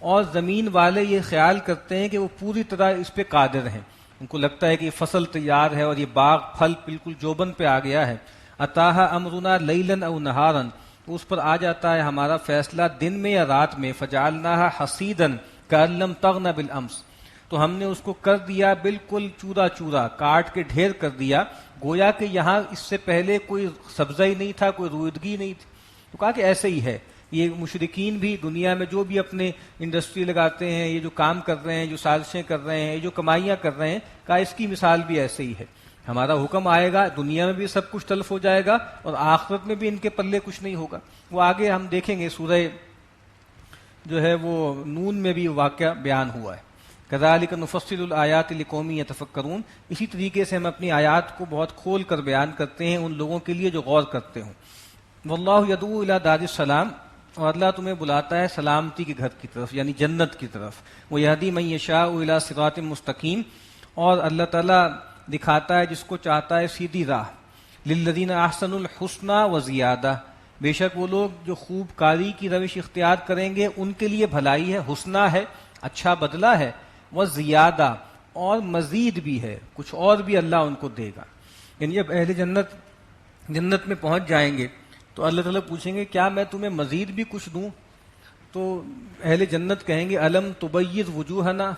اور زمین والے یہ خیال کرتے ہیں کہ وہ پوری طرح اس پہ قادر ہیں، ان کو لگتا ہے کہ یہ فصل تیار ہے اور یہ باغ پھل بالکل جوبن پہ آ گیا ہے. اتاہا امرنا لیلا او نہارا، تو اس پر آ جاتا ہے ہمارا فیصلہ دن میں یا رات میں. فجعلناها حصیدا کأن لم تغن بالامس، تو ہم نے اس کو کر دیا بالکل چورا چورا، کاٹ کے ڈھیر کر دیا، گویا کہ یہاں اس سے پہلے کوئی سبزہ ہی نہیں تھا، کوئی رویدگی نہیں تھی. تو کہا کہ ایسے ہی ہے یہ مشرکین بھی دنیا میں جو بھی اپنے انڈسٹری لگاتے ہیں، یہ جو کام کر رہے ہیں، جو سازشیں کر رہے ہیں، یہ جو کمائیاں کر رہے ہیں، کہا اس کی مثال بھی ایسے ہی ہے. ہمارا حکم آئے گا، دنیا میں بھی سب کچھ تلف ہو جائے گا اور آخرت میں بھی ان کے پلے کچھ نہیں ہوگا. وہ آگے ہم دیکھیں گے سورہ جو ہے وہ نون میں بھی واقعہ بیان ہوا ہے. کذالک نفصل الآیات لقوم یتفکرون، اسی طریقے سے ہم اپنی آیات کو بہت کھول کر بیان کرتے ہیں ان لوگوں کے لیے جو غور کرتے ہوں. واللہ یدعو الی دار السلام، اور اللہ تمہیں بلاتا ہے سلامتی کے گھر کی طرف، یعنی جنت کی طرف. ویہدی من یشاء الی صراط مستقیم، اور اللہ تعالیٰ دکھاتا ہے جس کو چاہتا ہے سیدھی راہ. للذین احسنوا الحسنی وزیادہ، بے شک وہ لوگ جو خوب کاری کی روش اختیار کریں گے ان کے لیے بھلائی ہے، حسنہ ہے، اچھا بدلہ ہے، وزیادہ اور مزید بھی ہے، کچھ اور بھی اللہ ان کو دے گا. یعنی جب اہل جنت میں پہنچ جائیں گے تو اللہ تعالیٰ پوچھیں گے کیا میں تمہیں مزید بھی کچھ دوں؟ تو اہل جنت کہیں گے الم تبیض وجوہنا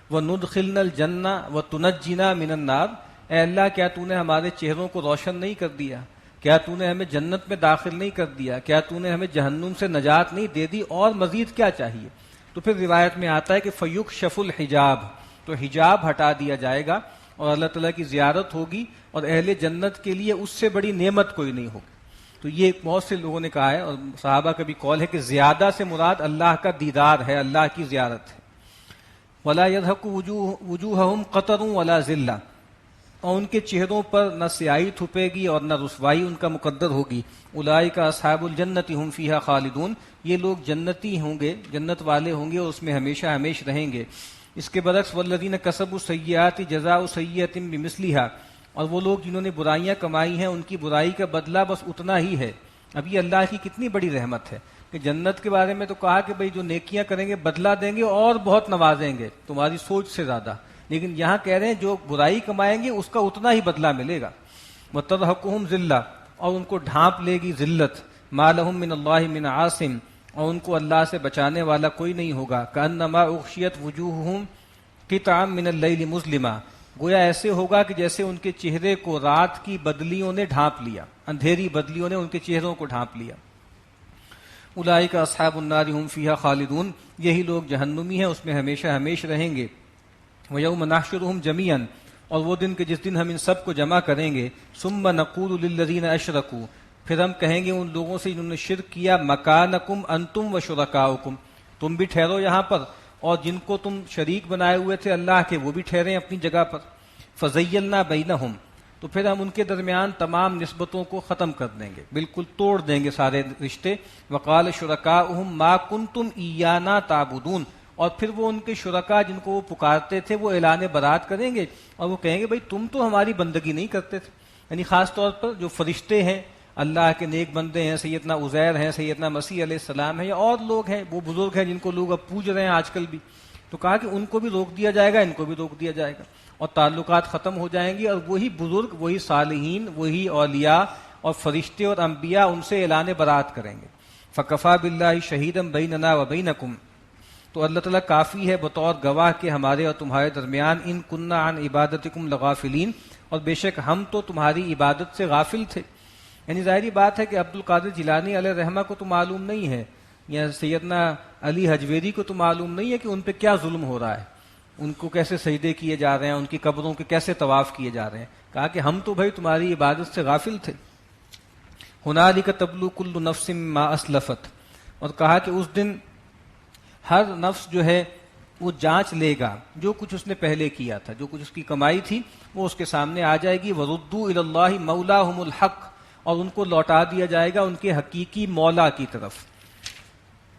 وندخلنا الجنہ وتنجنا من النار، اے اللہ کیا تو نے ہمارے چہروں کو روشن نہیں کر دیا؟ کیا تو نے ہمیں جنت میں داخل نہیں کر دیا؟ کیا تو نے ہمیں جہنم سے نجات نہیں دے دی؟ اور مزید کیا چاہیے؟ تو پھر روایت میں آتا ہے کہ فیکشف الحجاب، تو حجاب ہٹا دیا جائے گا اور اللہ تعالیٰ کی زیارت ہوگی، اور اہل جنت کے لیے اس سے بڑی نعمت کوئی نہیں ہوگی. تو یہ بہت سے لوگوں نے کہا ہے اور صحابہ کا بھی قول ہے کہ زیادہ سے مراد اللہ کا دیدار ہے، اللہ کی زیارت ہے. ولا يضحك وجوههم قطر ولا ذلہ، اور ان کے چہروں پر نہ سیاہی تھپے گی اور نہ رسوائی ان کا مقدر ہوگی. اولئک اصحاب الجنۃ هم فیہا خالدون، یہ لوگ جنتی ہوں گے، جنت والے ہوں گے اور اس میں ہمیشہ ہمیش رہیں گے. اس کے برعکس والذین کسبوا السیئات جزاء سیئۃ بمثلھا، اور وہ لوگ جنہوں نے برائیاں کمائی ہیں ان کی برائی کا بدلہ بس اتنا ہی ہے. اب یہ اللہ کی کتنی بڑی رحمت ہے کہ جنت کے بارے میں تو کہا کہ بھئی جو نیکیاں کریں گے بدلہ دیں گے اور بہت نوازیں گے تمہاری سوچ سے زیادہ، لیکن یہاں کہہ رہے ہیں جو برائی کمائیں گے اس کا اتنا ہی بدلہ ملے گا. وترہقہم ذلہ، اور ان کو ڈھانپ لے گی ذلت. ما لہم من اللہ من عاصم، اور ان کو اللہ سے بچانے والا کوئی نہیں ہوگا. کأنما اغشیت وجوہہم قطعا من اللیل مظلما، گویا ایسے ہوگا کہ جیسے ان کے چہرے کو رات کی بدلیوں نے ڈھانپ لیا، اندھیری بدلیوں نے ان کے چہروں کو ڈھانپ لیا. اولئک اصحاب النار هم فیہا خالدون، یہی لوگ جہنمی ہیں، اس میں ہمیشہ ہمیش رہیں گے. ویوم نحشرهم جميعا، اور وہ دن کہ جس دن ہم ان سب کو جمع کریں گے. ثم نقول للذین اشرکوا، پھر ہم کہیں گے ان لوگوں سے جنہوں نے شرک کیا، مکانکم انتم وشرکاؤکم، تم بھی ٹھہرو یہاں پر اور جن کو تم شریک بنائے ہوئے تھے اللہ کے وہ بھی ٹھہریں اپنی جگہ پر. فزیلنا بینہم، تو پھر ہم ان کے درمیان تمام نسبتوں کو ختم کر دیں گے، بالکل توڑ دیں گے سارے رشتے. وقال شرکاؤہم ما کنتم ایانا تعبدون، اور پھر وہ ان کے شرکا جن کو وہ پکارتے تھے وہ اعلان برات کریں گے اور وہ کہیں گے بھئی تم تو ہماری بندگی نہیں کرتے تھے. یعنی خاص طور پر جو فرشتے ہیں، اللہ کے نیک بندے ہیں، سیدنا عزیر ہیں، سیدنا مسیح علیہ السلام ہیں، یا اور لوگ ہیں، وہ بزرگ ہیں جن کو لوگ اب پوج رہے ہیں آج کل بھی، تو کہا کہ ان کو بھی روک دیا جائے گا، ان کو بھی روک دیا جائے گا اور تعلقات ختم ہو جائیں گے، اور وہی بزرگ، وہی صالحین، وہی اولیاء اور فرشتے اور انبیاء ان سے اعلان برات کریں گے. فکفیٰ باللہ شہیدا بیننا وبینکم، تو اللہ تعالیٰ کافی ہے بطور گواہ کے ہمارے اور تمہارے درمیان. ان کننا عن عبادتکم لغافلین، اور بے شک ہم تو تمہاری عبادت سے غافل تھے. یعنی ظاہری بات ہے کہ عبد القادر جیلانی علیہ رحمہ کو تو معلوم نہیں ہے، یا سیدنا علی حجویری کو تو معلوم نہیں ہے کہ ان پہ کیا ظلم ہو رہا ہے، ان کو کیسے سجدے کیے جا رہے ہیں، ان کی قبروں کے کیسے طواف کیے جا رہے ہیں. کہا کہ ہم تو بھائی تمہاری عبادت سے غافل تھے. ہنالک تبلو کل نفس ما اسلفت، اور کہا کہ اس دن ہر نفس جو ہے وہ جانچ لے گا جو کچھ اس نے پہلے کیا تھا، جو کچھ اس کی کمائی تھی وہ اس کے سامنے آ جائے گی. وَرُدُّوا إِلَى اللَّهِ مَوْلَاهُمُ الْحَقِّ، اور ان کو لوٹا دیا جائے گا ان کے حقیقی مولا کی طرف.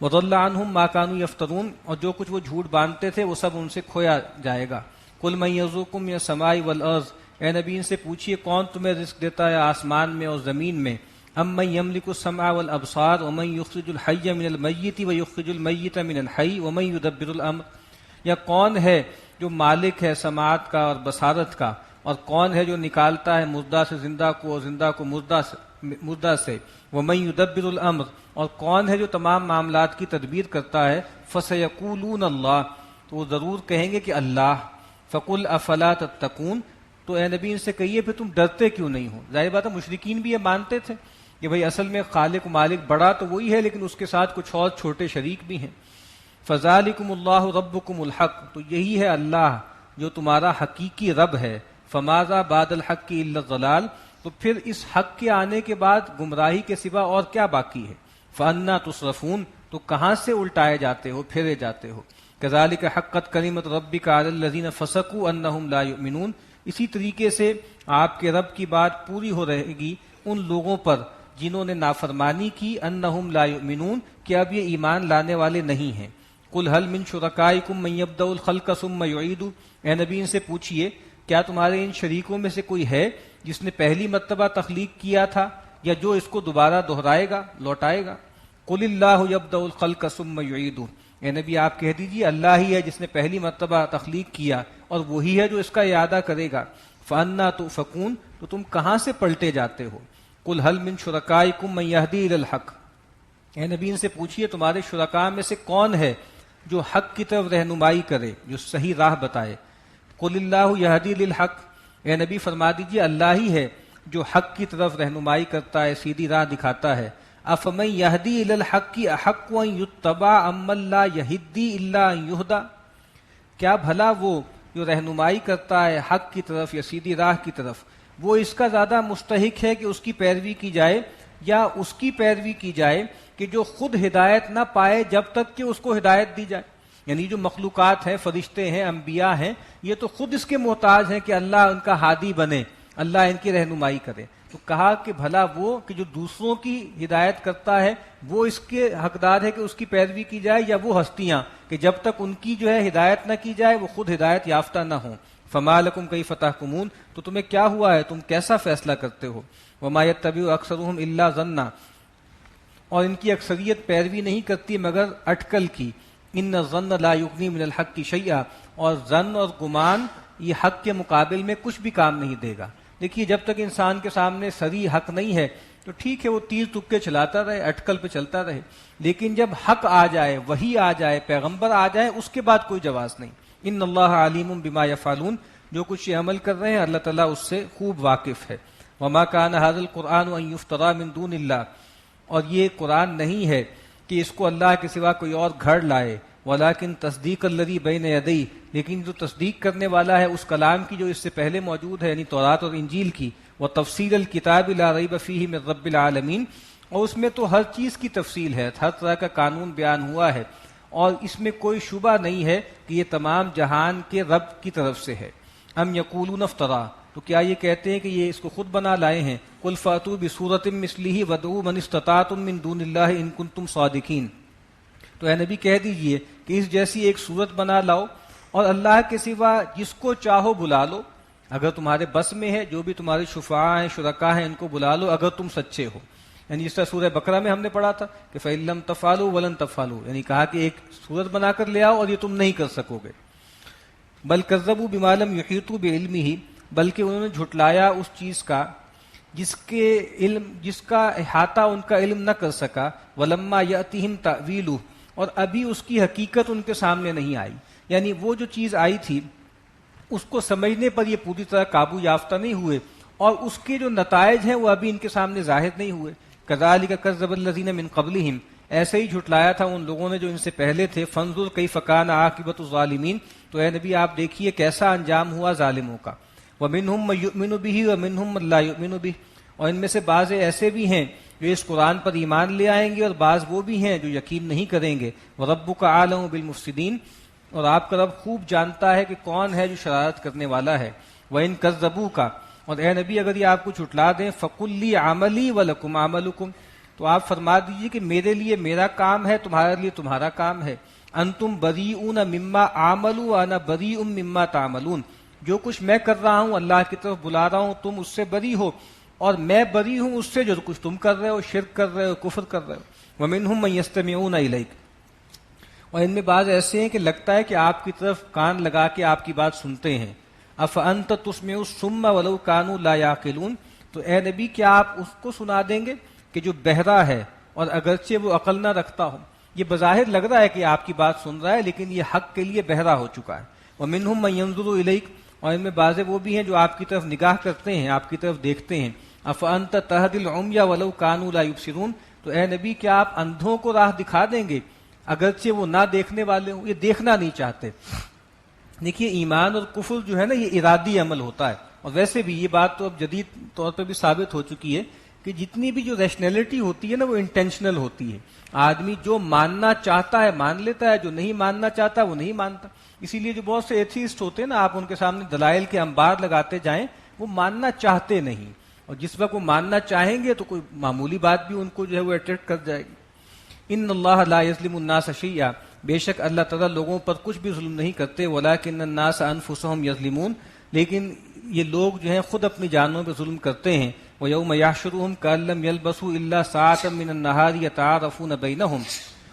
وَضَلَّ عَنْهُمْ مَا كَانُوا يَفْتَرُونَ، اور جو کچھ وہ جھوٹ باندھتے تھے وہ سب ان سے کھویا جائے گا. قُلْ مَن يَرْزُقُكُم مِّنَ السَّمَاءِ وَالْأَرْضِ، اے نبی ان سے پوچھیے کون تمہیں رزق دیتا ہے آسمان میں اور زمین میں. أَمَّن يَمْلِكُ السَّمْعَ وَالْأَبْصَارَ وَمَن يُخْرِجُ الْحَيَّ مِنَ الْمَيِّتِ وَيُخْرِجُ الْمَيِّتَ مِنَ الْحَيِّ وَمَن يُدَبِّرُ الْأَمْرَ، یا کون ہے جو مالک ہے سماعت کا اور بصارت کا، اور کون ہے جو نکالتا ہے مردہ سے زندہ کو اور زندہ کو مردہ سے. وَمَن يُدَبِّرُ الْأَمْرَ، اور کون ہے جو تمام معاملات کی تدبیر کرتا ہے. فَسَيَقُولُونَ اللَّهُ، تو وہ ضرور کہیں گے کہ اللہ. فَقُلْ أَفَلَا تَتَّقُونَ، تو اے نبی ان سے کہیے پھر تم ڈرتے کیوں نہیں ہو. ظاہر بات ہے مشرکین بھی یہ مانتے تھے کہ بھئی اصل میں خالق و مالک بڑا تو وہی ہے لیکن اس کے ساتھ کچھ اور چھوٹے شریک بھی ہیں. فَذَلِكُمُ اللَّهُ رَبُّكُمُ الْحَقُّ، تو یہی ہے اللہ جو تمہارا حقیقی رب ہے. فَمَاذَا بَعْدَ الْحَقِّ إِلَّا الضَّلَالُ، تو پھر اس حق کے آنے کے بعد گمراہی کے سوا اور کیا باقی ہے. فَأَنَّىٰ تُصْرَفُونَ، تو کہاں سے الٹائے جاتے ہو پھرے جاتے ہو. كَذَلِكَ حَقَّتْ كَلِمَةُ رَبِّكَ عَلَى الَّذِينَ فَسَقُوا أَنَّهُمْ لَا يُؤْمِنُونَ، اسی طریقے سے آپ کے رب کی بات پوری ہو رہے گی ان لوگوں پر جنہوں نے نافرمانی کی. أَنَّهُمْ لَا يُؤْمِنُونَ، کہ اب یہ ایمان لانے والے نہیں ہیں. قُلْ هَلْ مِن شُرَكَائِكُم مَّن يَبْدَأُ الْخَلْقَ ثُمَّ يُعِيدُهُ، اے نبی ان سے پوچھئے کیا تمہارے ان شریکوں میں سے کوئی ہے جس نے پہلی مرتبہ تخلیق کیا تھا یا جو اس کو دوبارہ دہرائے گا لوٹائے گا. قُلِ اللَّهُ يَبْدَأُ الْخَلْقَ ثُمَّ يُعِيدُهُ، اے نبی آپ کہہ دیجئے اللہ ہی ہے جس نے پہلی مرتبہ تخلیق کیا اور وہی ہے جو اس کا اعادہ کرے گا. فَأَنَّىٰ تُؤْفَكُونَ، تو تم کہاں سے پلٹے جاتے ہو. قُلْ هَلْ مِن شُرَكَائِكُم مَّن يَهْدِي إِلَى الْحَقِّ، اے نبی ان سے پوچھئے تمہارے شرکاء میں سے کون ہے جو حق کی طرف رہنمائی کرے، جو صحیح راہ بتائے. قُلِ اللَّهُ يَهْدِي لِلْحَقِّ، اے نبی فرما دیجئے اللہ ہی ہے جو حق کی طرف رہنمائی کرتا ہے، سیدھی راہ دکھاتا ہے. أَفَمَن يَهْدِي إِلَى الْحَقِّ أَحَقُّ أَن يُتَّبَعَ أَمَّن لَّا يَهِدِّي إِلَّا أَن يُهْدَىٰ، کیا بھلا وہ جو رہنمائی کرتا ہے حق کی طرف یا سیدھی راہ کی طرف، وہ اس کا زیادہ مستحق ہے کہ اس کی پیروی کی جائے یا اس کی پیروی کی جائے کہ جو خود ہدایت نہ پائے جب تک کہ اس کو ہدایت دی جائے. یعنی جو مخلوقات ہیں، فرشتے ہیں، انبیاء ہیں، یہ تو خود اس کے محتاج ہیں کہ اللہ ان کا ہادی بنے، اللہ ان کی رہنمائی کرے. تو کہا کہ بھلا وہ کہ جو دوسروں کی ہدایت کرتا ہے وہ اس کے حقدار ہے کہ اس کی پیروی کی جائے، یا وہ ہستیاں کہ جب تک ان کی جو ہے ہدایت نہ کی جائے وہ خود ہدایت یافتہ نہ ہوں. فَمَا لَكُمْ كَيْفَ تَحْكُمُونَ، تو تمہیں کیا ہوا ہے، تم کیسا فیصلہ کرتے ہو. وَمَا يَتَّبِعُ أَكْثَرُهُمْ إِلَّا ظَنًّا، اور ان کی اکثریت پیروی نہیں کرتی مگر اٹکل کی. ان الظن لا یغنی من الحق شیئا، اور ظن اور گمان یہ حق کے مقابل میں کچھ بھی کام نہیں دے گا. دیکھیے جب تک انسان کے سامنے صریح حق نہیں ہے تو ٹھیک ہے وہ تیر تکے چلاتا رہے، اٹکل پہ چلتا رہے، لیکن جب حق آ جائے، وحی آ جائے، پیغمبر آ جائے، اس کے بعد کوئی جواز نہیں. ان اللہ علیم بما یفعلون، جو کچھ یہ عمل کر رہے ہیں اللہ تعالیٰ اس سے خوب واقف ہے. وما کان ھذا القرآن ان یفترى من دون اللہ، اور یہ قرآن نہیں ہے کہ اس کو اللہ کے سوا کوئی اور گھڑ لائے. ولیکن تصدیق الذی بین یدیہ، لیکن جو تصدیق کرنے والا ہے اس کلام کی جو اس سے پہلے موجود ہے، یعنی تورات اور انجیل کی. وتفصیل الکتاب لا ریب فیہ من رب العالمین، اور اس میں تو ہر چیز کی تفصیل ہے، ہر طرح کا قانون بیان ہوا ہے، اور اس میں کوئی شبہ نہیں ہے کہ یہ تمام جہان کے رب کی طرف سے ہے. ام یقولون افترا، تو کیا یہ کہتے ہیں کہ یہ اس کو خود بنا لائے ہیں. قل فاتوا بسورۃ مثلہ وادعوا من استطعتم من دون اللہ ان کنتم صادقین، تو اے نبی کہہ دیجئے کہ اس جیسی ایک صورت بنا لاؤ اور اللہ کے سوا جس کو چاہو بلا لو، اگر تمہارے بس میں ہے، جو بھی تمہارے شفعاء ہیں، شرکاء ہیں، ان کو بلا لو اگر تم سچے ہو. یعنی اس طرح سورہ بقرہ میں ہم نے پڑھا تھا کہ فَإِن لَّمْ تَفْعَلُوا وَلَن تَفْعَلُوا، یعنی کہا کہ ایک صورت بنا کر لے آؤ اور یہ تم نہیں کر سکو گے. بل کذبوا بما لم يحيطوا بعلمہ، بلکہ انہوں نے جھٹلایا اس چیز کا جس کا احاطہ ان کا علم نہ کر سکا. ولما یأتہم تأویلہ، اور ابھی اس کی حقیقت ان کے سامنے نہیں آئی. یعنی وہ جو چیز آئی تھی اس کو سمجھنے پر یہ پوری طرح قابو یافتہ نہیں ہوئے، اور اس کے جو نتائج ہیں وہ ابھی ان کے سامنے ظاہر نہیں ہوئے. کذالک کذب الذین من قبلہم، ایسے ہی جھٹلایا تھا ان لوگوں نے جو ان سے پہلے تھے. فانظر کیف کان عاقبۃ الظالمین، تو اے نبی آپ دیکھیے کیسا انجام ہوا ظالموں کا. ومنہم من یؤمن بہ ومنہم من لا یؤمن بہ، اور ان میں سے بعض ایسے بھی ہیں جو اس قرآن پر ایمان لے آئیں گے اور بعض وہ بھی ہیں جو یقین نہیں کریں گے. وربک اعلم بالمفسدین، اور آپ کا رب خوب جانتا ہے کہ کون ہے جو شرارت کرنے والا ہے. وَإِن كَذَّبُوكَ، اور اے نبی اگر یہ آپ کو جھٹلا دیں، فَقُلْ لِي عَمَلِي وَلَكُمْ عَمَلُكُمْ، تو آپ فرما دیجئے کہ میرے لیے میرا کام ہے، تمہارے لیے تمہارا کام ہے. انتم بریئون مما اعمل وانا بریء مما تعملون، جو کچھ میں کر رہا ہوں اللہ کی طرف بلا رہا ہوں، تم اس سے بری ہو اور میں بری ہوں اس سے جو کچھ تم کر رہے ہو، شرک کر رہے ہو، کفر کر رہے ہو. ومنہم من یستمعون الیک، اور ان میں بعض ایسے ہیں کہ لگتا ہے کہ آپ کی طرف کان لگا کے آپ کی بات سنتے ہیں. افانت تسمع الصم ولو كانوا لا يعقلون، تو اے نبی کیا آپ اس کو سنا دیں گے کہ جو بہرا ہے اور اگرچہ وہ عقل نہ رکھتا ہو. یہ بظاہر لگ رہا ہے کہ آپ کی بات سن رہا ہے لیکن یہ حق کے لیے بہرا ہو چکا ہے. ومنہم من ينظر الیک، اور ان میں بعض وہ بھی ہیں جو آپ کی طرف نگاہ کرتے ہیں، آپ کی طرف دیکھتے ہیں. افانت تهدی العمي ولو كانوا لا يبصرون، تو اے نبی کیا آپ اندھوں کو راہ دکھا دیں گے اگرچہ وہ نہ دیکھنے والے ہوں، یہ دیکھنا نہیں چاہتے. دیکھیے ایمان اور کفر جو ہے نا یہ ارادی عمل ہوتا ہے، اور ویسے بھی یہ بات تو اب جدید طور پہ بھی ثابت ہو چکی ہے کہ جتنی بھی جو ریشنلٹی ہوتی ہے نا وہ انٹینشنل ہوتی ہے. آدمی جو ماننا چاہتا ہے مان لیتا ہے، جو نہیں ماننا چاہتا وہ نہیں مانتا. اسی لیے جو بہت سے ایتھیسٹ ہوتے ہیں نا، آپ ان کے سامنے دلائل کے انبار لگاتے جائیں، وہ ماننا چاہتے نہیں، اور جس وقت وہ ماننا چاہیں گے تو کوئی معمولی بات بھی ان کو جو ہے وہ اٹریکٹ کر جائے گی. ان اللہ لا یظلم الناس شیئا، بے شک اللہ تعالیٰ لوگوں پر کچھ بھی ظلم نہیں کرتے. ولکن الناس انفسهم یظلمون، لیکن یہ لوگ جو ہیں خود اپنی جانوں پہ ظلم کرتے ہیں. وَيَوْمَ يَحْشُرُهُمْ كَأَن لَّمْ يَلْبَثُوا إِلَّا سَاعَةً مِّنَ النَّهَارِ يَتَعَارَفُونَ بَيْنَهُمْ،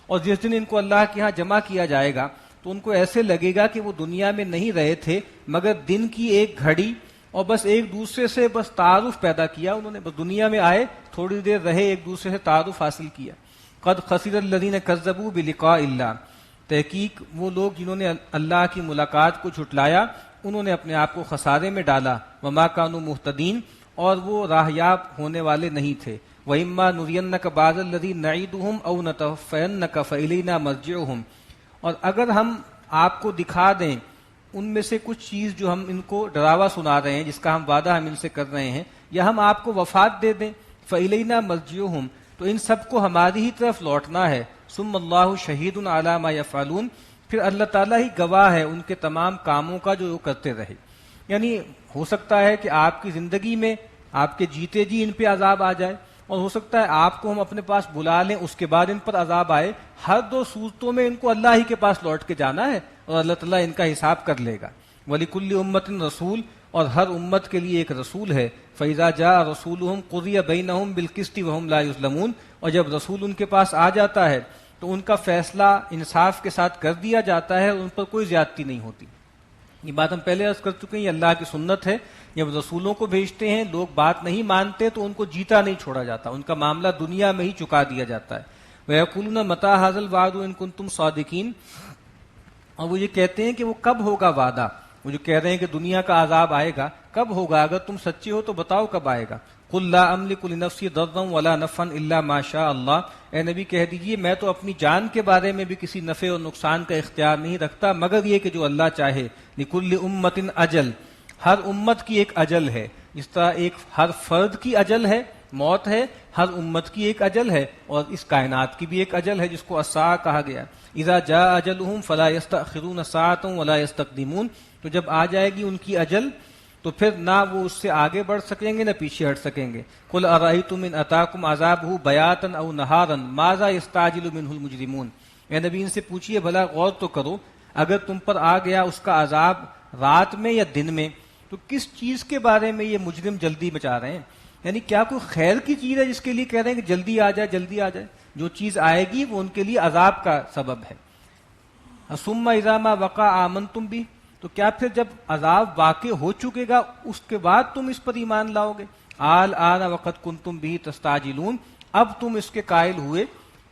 اور جس دن ان کو اللہ کے ہاں جمع کیا جائے گا تو ان کو ایسے لگے گا کہ وہ دنیا میں نہیں رہے تھے مگر دن کی ایک گھڑی، اور بس ایک دوسرے سے بس تعارف پیدا کیا انہوں نے، بس دنیا میں آئے تھوڑی دیر رہے، ایک دوسرے سے تعارف حاصل کیا. قد خسر الذین کذبوا بلقاء اللہ، تحقیق وہ لوگ جنہوں نے اللہ کی ملاقات کو جھٹلایا انہوں نے اپنے آپ کو خسارے میں ڈالا. وما کانوا مہتدین، اور وہ راہیاب ہونے والے نہیں تھے. وَإِمَّا نُرِيَنَّكَ بَعْضَ الَّذِي نَعِدُهُمْ أَوْ نَتَوَفَّيَنَّكَ فَإِلَيْنَا مَرْجِعُهُمْ، اور اگر ہم آپ کو دکھا دیں ان میں سے کچھ چیز جو ہم ان کو ڈراوا سنا رہے ہیں، جس کا ہم وعدہ ہم ان سے کر رہے ہیں، یا ہم آپ کو وفات دے دیں، فَإِلَيْنَا مَرْجِعُهُمْ، تو ان سب کو ہماری ہی طرف لوٹنا ہے. ثُمَّ اللَّهُ شَهِيدٌ عَلَى مَا يَفْعَلُونَ، پھر اللہ تعالیٰ ہی گواہ ہے ان کے تمام کاموں کا جو وہ کرتے رہے. یعنی ہو سکتا ہے کہ آپ کی زندگی میں آپ کے جیتے جی ان پہ عذاب آ جائے، اور ہو سکتا ہے آپ کو ہم اپنے پاس بلا لیں اس کے بعد ان پر عذاب آئے. ہر دو صورتوں میں ان کو اللہ ہی کے پاس لوٹ کے جانا ہے اور اللہ تعالیٰ ان کا حساب کر لے گا. وَلِكُلِّ أُمَّةٍ رَسُولٌ، اور ہر امت کے لیے ایک رسول ہے. فَإِذَا جَاءَ رَسُولُهُمْ قُضِيَ بَيْنَهُمْ بِالْقِسْطِ وَهُمْ لَا يُظْلَمُونَ، اور جب رسول ان کے پاس آ جاتا ہے تو ان کا فیصلہ انصاف کے ساتھ کر دیا جاتا ہے، ان پر کوئی زیادتی نہیں ہوتی. یہ بات ہم پہلے عرض کر چکے ہیں، یہ اللہ کی سنت ہے. جب رسولوں کو بھیجتے ہیں لوگ بات نہیں مانتے تو ان کو جیتا نہیں چھوڑا جاتا، ان کا معاملہ دنیا میں ہی چکا دیا جاتا ہے. وَيَقُولُونَ مَتَىٰ هَٰذَا الْوَعْدُ إِن كُنتُمْ صَادِقِينَ، اور وہ یہ کہتے ہیں کہ وہ کب ہوگا وعدہ، وہ جو کہہ رہے ہیں کہ دنیا کا عذاب آئے گا کب ہوگا، اگر تم سچے ہو تو بتاؤ کب آئے گا. قُل لَّا أَمْلِكُ لِنَفْسِي ضَرًّا وَلَا نَفْعًا إِلَّا مَا شَاءَ اللَّهُ، اے نبی کہہ دیجئے میں تو اپنی جان کے بارے میں بھی کسی نفع اور نقصان کا اختیار نہیں رکھتا مگر یہ کہ جو اللہ چاہے. لِكُلِّ أُمَّةٍ أَجَلٌ، ہر امت کی ایک اجل ہے. جس طرح ایک ہر فرد کی اجل ہے، موت ہے، ہر امت کی ایک اجل ہے، اور اس کائنات کی بھی ایک اجل ہے جس کو الساعہ کہا گیا. اذا جاء اجلهم فلا يستأخرون ساعة ولا يستقدمون، تو جب آ جائے گی ان کی اجل تو پھر نہ وہ اس سے آگے بڑھ سکیں گے نہ پیچھے ہٹ سکیں گے. قل ارأيتم ان اتاكم عذابه بياتا او نهارا ماذا يستعجل منه المجرمون، اے نبی ان سے پوچھئے بھلا غور تو کرو، اگر تم پر آ گیا اس کا عذاب رات میں یا دن میں تو کس چیز کے بارے میں یہ مجرم جلدی مچا رہے ہیں. یعنی کیا کوئی خیر کی چیز ہے جس کے لیے کہہ رہے ہیں کہ جلدی آ جائے جلدی آ جائے؟ جو چیز آئے گی وہ ان کے لیے عذاب کا سبب ہے. ثم اذا ما وقع آمنتم به، تو کیا پھر جب عذاب واقع ہو چکے گا اس کے بعد تم اس پر ایمان لاؤ گے؟ الآن وقد کنتم به تستعجلون، اب تم اس کے قائل ہوئے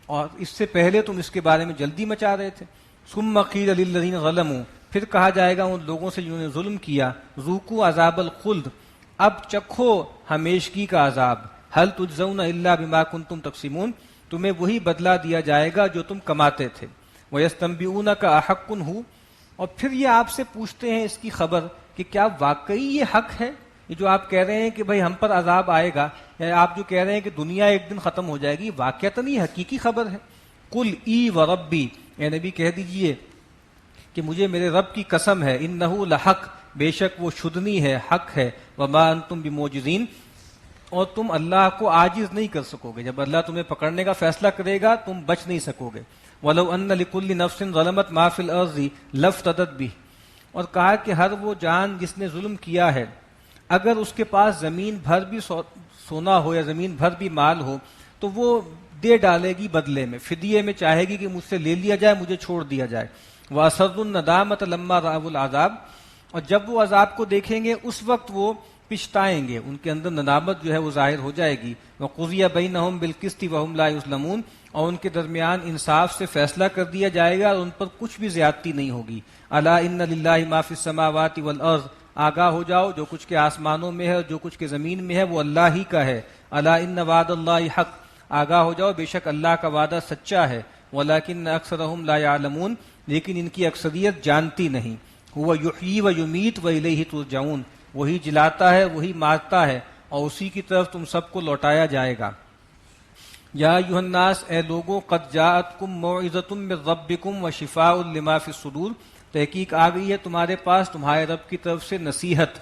اور اس سے پہلے تم اس کے بارے میں جلدی مچا رہے تھے. ثم قیل للذین ظلموا، پھر کہا جائے گا ان لوگوں سے جنہوں نے ظلم کیا، ذوقوا عذاب الخلد، اب چکھو ہمیشگی کا عذاب. هل تجزون الا بما کنتم تقسمون، تمہیں وہی بدلہ دیا جائے گا جو تم کماتے تھے. وَيَسْتَنبِئُونَكَ أَحَقٌّ هُوَ، اور پھر یہ آپ سے پوچھتے ہیں اس کی خبر کہ کیا واقعی یہ حق ہے، یہ جو آپ کہہ رہے ہیں کہ بھئی ہم پر عذاب آئے گا، یا آپ جو کہہ رہے ہیں کہ دنیا ایک دن ختم ہو جائے گی، واقعتاً یہ حقیقی خبر ہے. قُلْ ای وَرَبِّی، اے نبی کہہ دیجئے کہ مجھے میرے رب کی قسم ہے، انہ لحق، بے شک وہ شدنی ہے، حق ہے، وما انتم بموجزین، اور تم اللہ کو عاجز نہیں کر سکو گے، جب اللہ تمہیں پکڑنے کا فیصلہ کرے گا تم بچ نہیں سکو گے۔ وَلَوْ أَنَّ لِكُلِّ نَفْسٍ ظَلَمَتْ مَا فِي الْأَرْضِ لَافْتَدَتْ بِهِ، اور کہا کہ ہر وہ جان جس نے ظلم کیا ہے، اگر اس کے پاس زمین بھر بھی سونا ہو یا زمین بھر بھی مال ہو تو وہ دے ڈالے گی بدلے میں، فدیے میں چاہے گی کہ مجھ سے لے لیا جائے، مجھے چھوڑ دیا جائے۔ وَأَسَرُّوا النَّدَامَةَ لَمَّا رَأَوُا الْعَذَابَ، اور جب وہ عذاب کو دیکھیں گے اس وقت وہ پچھتائیں گے، ان کے اندر ندامت جو ہے وہ ظاہر ہو جائے گی۔ وَقُضِيَ بَيْنَهُم بِالْقِسْطِ وَهُمْ لَا يُظْلَمُونَ، اور ان کے درمیان انصاف سے فیصلہ کر دیا جائے گا اور ان پر کچھ بھی زیادتی نہیں ہوگی۔ الا ان للہ ما فی السماوات والارض، آگاہ ہو جاؤ جو کچھ کے آسمانوں میں ہے اور جو کچھ کے زمین میں ہے وہ اللہ ہی کا ہے۔ الا ان وعد اللہ حق، آگاہ ہو جاؤ بے شک اللہ کا وعدہ سچا ہے۔ ولکن اکثرهم لا يعلمون، لیکن ان کی اکثریت جانتی نہیں۔ هو یحیی و یمیت و الیہ ترجعون، وہی جلاتا ہے وہی مارتا ہے اور اسی کی طرف تم سب کو لوٹایا جائے گا۔ یا ایھا الناس، اے لوگوں، قد جاءتکم موعظۃ من ربکم وشفاء لما فی الصدور، تحقیق آ گئی ہے تمہارے پاس تمہارے رب کی طرف سے نصیحت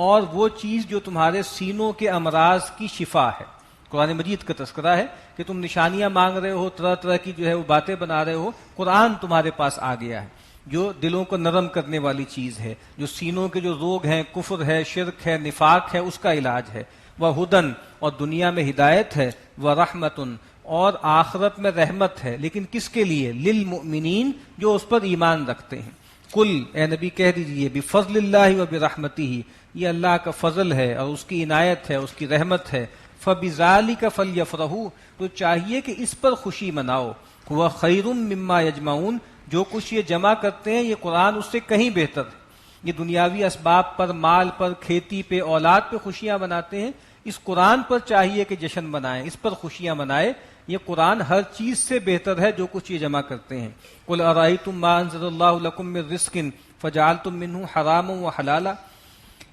اور وہ چیز جو تمہارے سینوں کے امراض کی شفا ہے۔ قرآن مجید کا تذکرہ ہے کہ تم نشانیاں مانگ رہے ہو، طرح طرح کی جو ہے وہ باتیں بنا رہے ہو، قرآن تمہارے پاس آ گیا ہے جو دلوں کو نرم کرنے والی چیز ہے، جو سینوں کے جو روگ ہیں، کفر ہے، شرک ہے، نفاق ہے، اس کا علاج ہے۔ وہدن، اور دنیا میں ہدایت ہے، ورحمتن، اور آخرت میں رحمت ہے، لیکن کس کے لیے؟ للمؤمنین، جو اس پر ایمان رکھتے ہیں۔ قل، اے نبی کہہ دیجئے، بفضل اللہ وبرحمتہ، یہ اللہ کا فضل ہے اور اس کی عنایت ہے، اس کی رحمت ہے۔ فبذالک فلیفرحوا، تو چاہیے کہ اس پر خوشی مناؤ۔ هو خیر مما یجمعون، جو کچھ یہ جمع کرتے ہیں یہ قرآن اس سے کہیں بہتر ہے۔ یہ دنیاوی اسباب پر، مال پر، کھیتی پہ، اولاد پہ خوشیاں مناتے ہیں، اس قرآن پر چاہیے کہ جشن منائیں، اس پر خوشیاں منائیں۔ یہ قرآن ہر چیز سے بہتر ہے جو کچھ یہ جمع کرتے ہیں۔ قل ارأیتم ما انزل اللہ لکم من رزق فجعلتم منہ حراما وحلالا،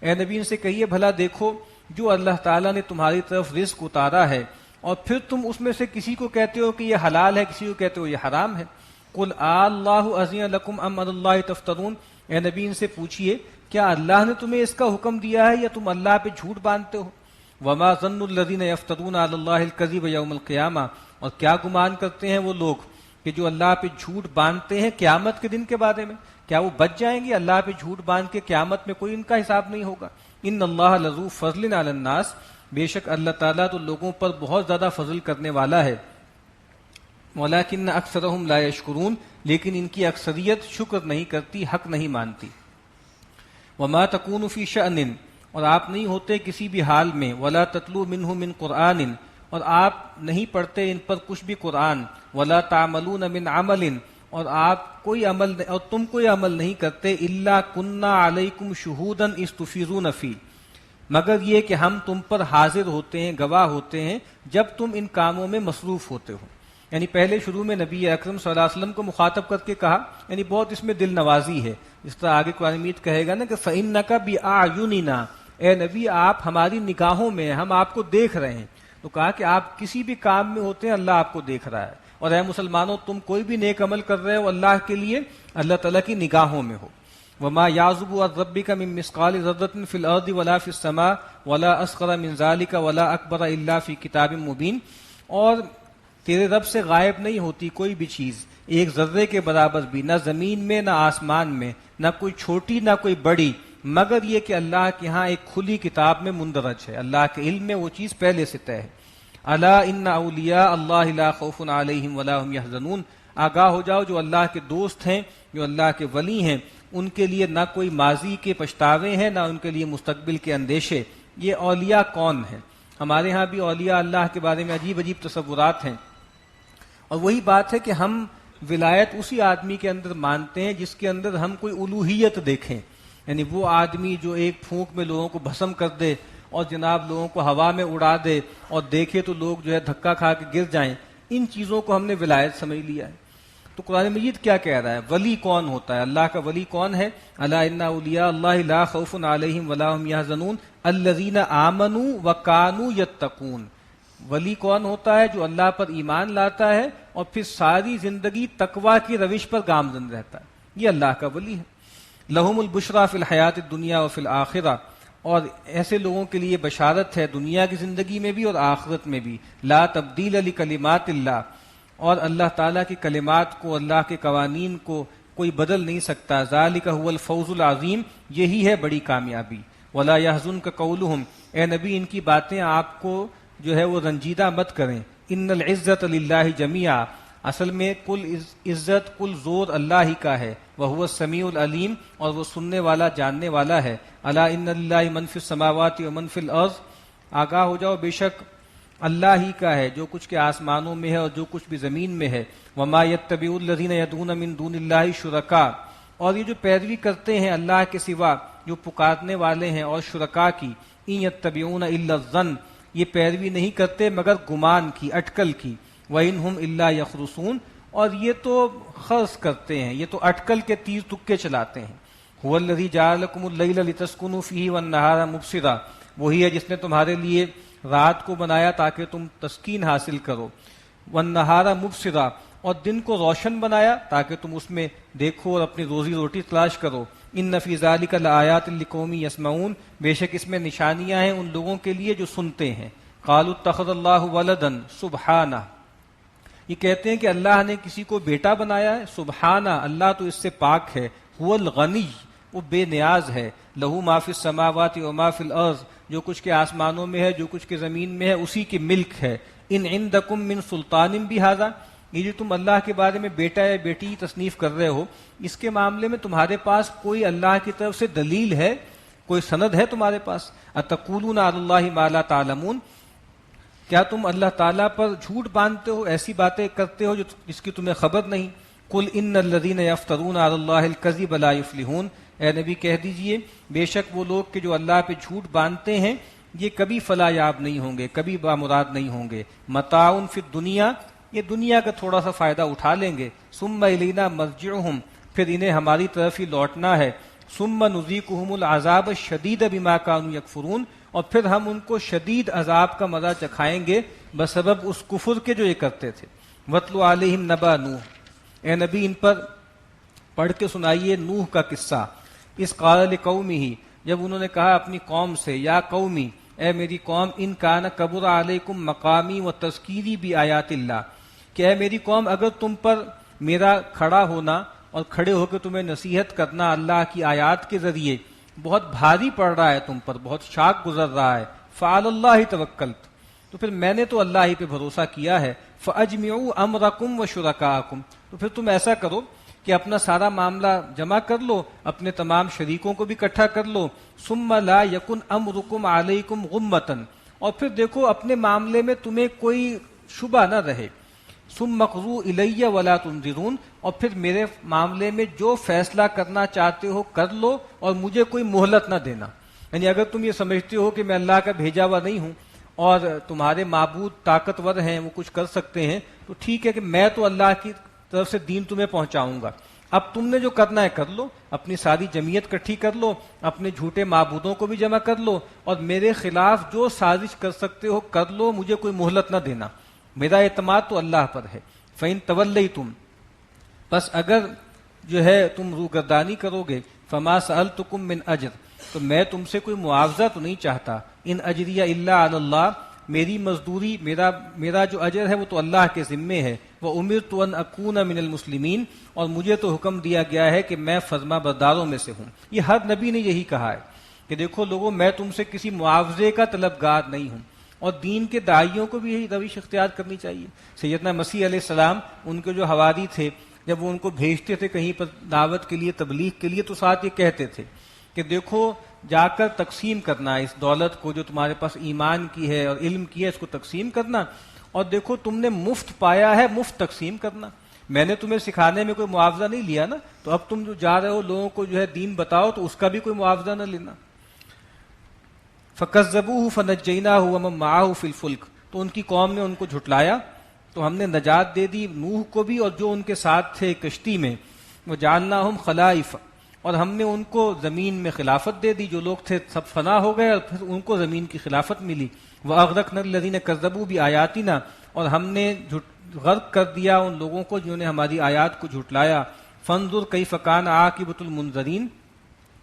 اے نبی ان سے کہیے بھلا دیکھو جو اللہ تعالیٰ نے تمہاری طرف رزق اتارا ہے اور پھر تم اس میں سے کسی کو کہتے ہو کہ یہ حلال ہے، کسی کو کہتے ہو یہ حرام ہے۔ قل اللہ اذن لکم ام علی اللہ تفترون، اے نبی ان سے پوچھئے کیا اللہ نے تمہیں اس کا حکم دیا ہے یا تم اللہ پہ جھوٹ باندھتے ہو؟ وما ظن الذین یفترون علی اللہ الکذب یوم القیامہ، اور کیا گمان کرتے ہیں وہ لوگ کہ جو اللہ پہ جھوٹ باندھتے ہیں قیامت کے دن کے بارے میں، کیا وہ بچ جائیں گے؟ اللہ پہ جھوٹ باندھ کے قیامت میں کوئی ان کا حساب نہیں ہوگا۔ ان اللہ لذو فضل علی الناس، بے شک اللہ تعالیٰ تو لوگوں پر بہت زیادہ فضل کرنے والا ہے۔ ولیکن اکثرہم لا یشکرون، لیکن ان کی اکثریت شکر نہیں کرتی، حق نہیں مانتی۔ وما تکون فی شأن، اور آپ نہیں ہوتے کسی بھی حال میں، ولا تتلو منہ من قرآن، اور آپ نہیں پڑھتے ان پر کچھ بھی قرآن، ولا تعملون من عمل، اور آپ کوئی عمل اور تم کوئی عمل نہیں کرتے، الا کنا علیکم شہودا اذ تفیضون فیہ، مگر یہ کہ ہم تم پر حاضر ہوتے ہیں، گواہ ہوتے ہیں جب تم ان کاموں میں مصروف ہوتے ہو۔ یعنی پہلے شروع میں نبی اکرم صلی اللہ علیہ وسلم کو مخاطب کر کے کہا، یعنی بہت اس میں دل نوازی ہے، اس طرح آگے قرآن مجید کہے گا نا کہ فَإِنَّكَ بِأَعْيُنِنَا، اے نبی آپ ہماری نگاہوں میں ہیں، ہم آپ کو دیکھ رہے ہیں۔ تو کہا کہ آپ کسی بھی کام میں ہوتے ہیں اللہ آپ کو دیکھ رہا ہے، اور اے مسلمانوں تم کوئی بھی نیک عمل کر رہے ہو اللہ کے لیے، اللہ تعالیٰ کی نگاہوں میں ہو۔ وما يعزب عن ربك من مثقال ذرة في الارض ولا في السماء ولا اصغر من ذلك ولا اکبر الا في کتاب مبین، اور تیرے رب سے غائب نہیں ہوتی کوئی بھی چیز ایک ذرے کے برابر بھی، نہ زمین میں نہ آسمان میں، نہ کوئی چھوٹی نہ کوئی بڑی، مگر یہ کہ اللہ کے ہاں ایک کھلی کتاب میں مندرج ہے، اللہ کے علم میں وہ چیز پہلے سے طے ہے۔ الا ان اولیاء اللہ لا خوف علیہم ولا هم يحزنون، آگاہ ہو جاؤ جو اللہ کے دوست ہیں، جو اللہ کے ولی ہیں، ان کے لیے نہ کوئی ماضی کے پچھتاوے ہیں نہ ان کے لیے مستقبل کے اندیشے۔ یہ اولیاء کون ہیں؟ ہمارے ہاں بھی اولیاء اللہ کے بارے میں عجیب عجیب تصورات ہیں، اور وہی بات ہے کہ ہم ولایت اسی آدمی کے اندر مانتے ہیں جس کے اندر ہم کوئی الوہیت دیکھیں، یعنی وہ آدمی جو ایک پھونک میں لوگوں کو بھسم کر دے اور جناب لوگوں کو ہوا میں اڑا دے اور دیکھے تو لوگ جو ہے دھکا کھا کے گر جائیں، ان چیزوں کو ہم نے ولایت سمجھ لیا ہے۔ تو قرآن مجید کیا کہہ رہا ہے؟ ولی کون ہوتا ہے؟ اللہ کا ولی کون ہے؟ الا ان اولیاء اللہ لا خوف علیہم ولا هم يحزنون الذین آمنوا وکانوا یتقون، ولی کون ہوتا ہے؟ جو اللہ پر ایمان لاتا ہے اور پھر ساری زندگی تقوی کی روش پر گامزن رہتا ہے۔ یہ اللہ کا ولی ہے۔ لہم البشریٰ فی الحیات الدنیا و فی الآخرہ، اور ایسے لوگوں کے لیے بشارت ہے دنیا کی زندگی میں بھی اور آخرت میں بھی۔ لا تبدیل لکلمات اللہ، اور اللہ تعالیٰ کی کلمات کو، اللہ کے قوانین کو کوئی بدل نہیں سکتا۔ ذالک هو الفوز العظیم، یہی ہے بڑی کامیابی۔ ولا يحزنک قولہم، اے نبی ان کی باتیں آپ کو جو ہے وہ رنجیدہ مت کریں۔ ان العزت للہ جمیعا، اصل میں کل عزت کل زور اللہ ہی کا ہے۔ وہو السمیع العلیم، اور وہ سننے والا جاننے والا ہے۔ الا ان للہ من فی السماوات و من فی الارض، آگاہ ہو جاؤ بے شک اللہ ہی کا ہے جو کچھ کے آسمانوں میں ہے اور جو کچھ بھی زمین میں ہے۔ وما یتبع الذین یدعون من دون اللہ شرکاء، اور یہ جو پیروی کرتے ہیں اللہ کے سوا جو پکارنے والے ہیں اور شرکاء کی، ان یتبعون الا الظن، یہ پیروی نہیں کرتے مگر گمان کی، اٹکل کی۔ وَإِنْ هُمْ إِلَّا يَخْرُصُونَ، اور یہ تو خرص کرتے ہیں، یہ تو اٹکل کے تیر تکے چلاتے ہیں۔ هُوَ الَّذِي جَعَلَ لَكُمُ اللَّيْلَ لِتَسْكُنُوا فِيهِ وَالنَّهَارَ مُبْصِرًا، وہی ہے جس نے تمہارے لیے رات کو بنایا تاکہ تم تسکین حاصل کرو، وَالنَّهَارَ مُبْصِرًا، اور دن کو روشن بنایا تاکہ تم اس میں دیکھو اور اپنی روزی روٹی تلاش کرو۔ ان فی ذالک لآیات لقوم یسمعون، بے شک اس میں نشانیاں ہیں ان لوگوں کے لیے جو سنتے ہیں۔ قالوا اتخذ اللہ ولدا سبحانہ، یہ کہتے ہیں کہ اللہ نے کسی کو بیٹا بنایا ہے۔ سبحانہ، اللہ تو اس سے پاک ہے۔ هو الغنی، وہ بے نیاز ہے۔ لہو ما فی السماوات و ما فی الارض، جو کچھ کے آسمانوں میں ہے جو کچھ کے زمین میں ہے اسی کی ملک ہے۔ ان عندکم من سلطان بہذا، یہ جو تم اللہ کے بارے میں بیٹا یا بیٹی تصنیف کر رہے ہو، اس کے معاملے میں تمہارے پاس کوئی اللہ کی طرف سے دلیل ہے، کوئی سند ہے تمہارے پاس؟ اتقولون علی اللہ ما لا تعلمون، کیا تم اللہ تعالیٰ پر جھوٹ باندھتے ہو، ایسی باتیں کرتے ہو جس کی تمہیں خبر نہیں؟ قل ان الذین یفترون علی اللہ الکذب لا یفلحون، اے نبی کہہ دیجئے بے شک وہ لوگ کہ جو اللہ پہ جھوٹ باندھتے ہیں یہ کبھی فلاح یاب نہیں ہوں گے، کبھی بامراد نہیں ہوں گے۔ متاع فی الدنیا، یہ دنیا کا تھوڑا سا فائدہ اٹھا لیں گے۔ ثم الینا مرجعہم، پھر انہیں ہماری طرف ہی لوٹنا ہے۔ ثم نذیقہم العذاب الشدید بما کانوا یکفرون، اور پھر ہم ان کو شدید عذاب کا مزہ چکھائیں گے بسبب اس کفر کے جو یہ کرتے تھے۔ وَاتْلُ عَلَيْهِمْ نَبَأَ نوح، اے نبی ان پر پڑھ کے سنائیے نوح کا قصہ۔ اس قال لقومہ، جب انہوں نے کہا اپنی قوم سے، یا قومی، اے میری قوم، ان کان کبر علیکم مقامی و تذکیری بآیات اللہ، کہ اے میری قوم اگر تم پر میرا کھڑا ہونا اور کھڑے ہو کے تمہیں نصیحت کرنا اللہ کی آیات کے ذریعے بہت بھاری پڑ رہا ہے، تم پر بہت شاق گزر رہا ہے، فعلی اللہ توکلت، تو پھر میں نے تو اللہ ہی پہ بھروسہ کیا ہے۔ فاجمعوا امرکم و شرکاءکم، تو پھر تم ایسا کرو کہ اپنا سارا معاملہ جمع کر لو، اپنے تمام شریکوں کو بھی اکٹھا کر لو۔ ثم لا یکن امرکم علیکم غمۃ، اور پھر دیکھو اپنے معاملے میں تمہیں کوئی شبہ نہ رہے۔ ثم اقضوا الی ولا تنظرون، اور پھر میرے معاملے میں جو فیصلہ کرنا چاہتے ہو کر لو اور مجھے کوئی مہلت نہ دینا۔ یعنی اگر تم یہ سمجھتے ہو کہ میں اللہ کا بھیجا ہوا نہیں ہوں اور تمہارے معبود طاقتور ہیں، وہ کچھ کر سکتے ہیں، تو ٹھیک ہے کہ میں تو اللہ کی طرف سے دین تمہیں پہنچاؤں گا، اب تم نے جو کرنا ہے کر لو، اپنی ساری جمعیت کٹھی کر لو، اپنے جھوٹے معبودوں کو بھی جمع کر لو، اور میرے خلاف جو سازش کر سکتے ہو کر لو، مجھے کوئی مہلت نہ دینا، میرا اعتماد تو اللہ پر ہے۔ فَإِن تَوَلَّيْتُمْ، بس اگر جو ہے تم روگردانی کرو گے، فَمَا سَأَلْتُكُم مِّنْ أَجْرٍ، تو میں تم سے کوئی معاوضہ تو نہیں چاہتا۔ ان اجریہ الا علی اللہ، میری مزدوری، میرا جو اجر ہے وہ تو اللہ کے ذمے ہے۔ وَأُمِرْتُ أَنْ أَكُونَ مِنَ الْمُسْلِمِينَ، اور مجھے تو حکم دیا گیا ہے کہ میں فرما برداروں میں سے ہوں۔ یہ ہر نبی نے یہی کہا ہے کہ دیکھو لوگوں، میں تم سے کسی معاوضے کا طلبگار نہیں ہوں، اور دین کے داعیوں کو بھی یہی روش اختیار کرنی چاہیے۔ سیدنا مسیح علیہ السلام، ان کے جو حواری تھے، جب وہ ان کو بھیجتے تھے کہیں پر دعوت کے لیے، تبلیغ کے لیے، تو ساتھ یہ کہتے تھے کہ دیکھو جا کر تقسیم کرنا اس دولت کو جو تمہارے پاس ایمان کی ہے اور علم کی ہے، اس کو تقسیم کرنا، اور دیکھو تم نے مفت پایا ہے، مفت تقسیم کرنا، میں نے تمہیں سکھانے میں کوئی معاوضہ نہیں لیا نا، تو اب تم جو جا رہے ہو لوگوں کو جو ہے دین بتاؤ، تو اس کا بھی کوئی معاوضہ نہ لینا۔ فَكَذَّبُوهُ فَنَجَّيْنَاهُ وَمَن مَّعَهُ فِي الْفُلْكِ، تو ان کی قوم نے ان کو جھٹلایا تو ہم نے نجات دے دی نوح کو بھی اور جو ان کے ساتھ تھے کشتی میں۔ وَجَعَلْنَاهُمْ خَلَائِفَ، اور ہم نے ان کو زمین میں خلافت دے دی، جو لوگ تھے سب فنا ہو گئے اور پھر ان کو زمین کی خلافت ملی۔ وَأَغْرَقْنَا الَّذِينَ كَذَّبُوا بِآيَاتِنَا، اور ہم نے غرق کر دیا ان لوگوں کو جنہوں نے ہماری آیات کو جھٹلایا۔ فانظر کیف کان عاقبۃ المنذرین،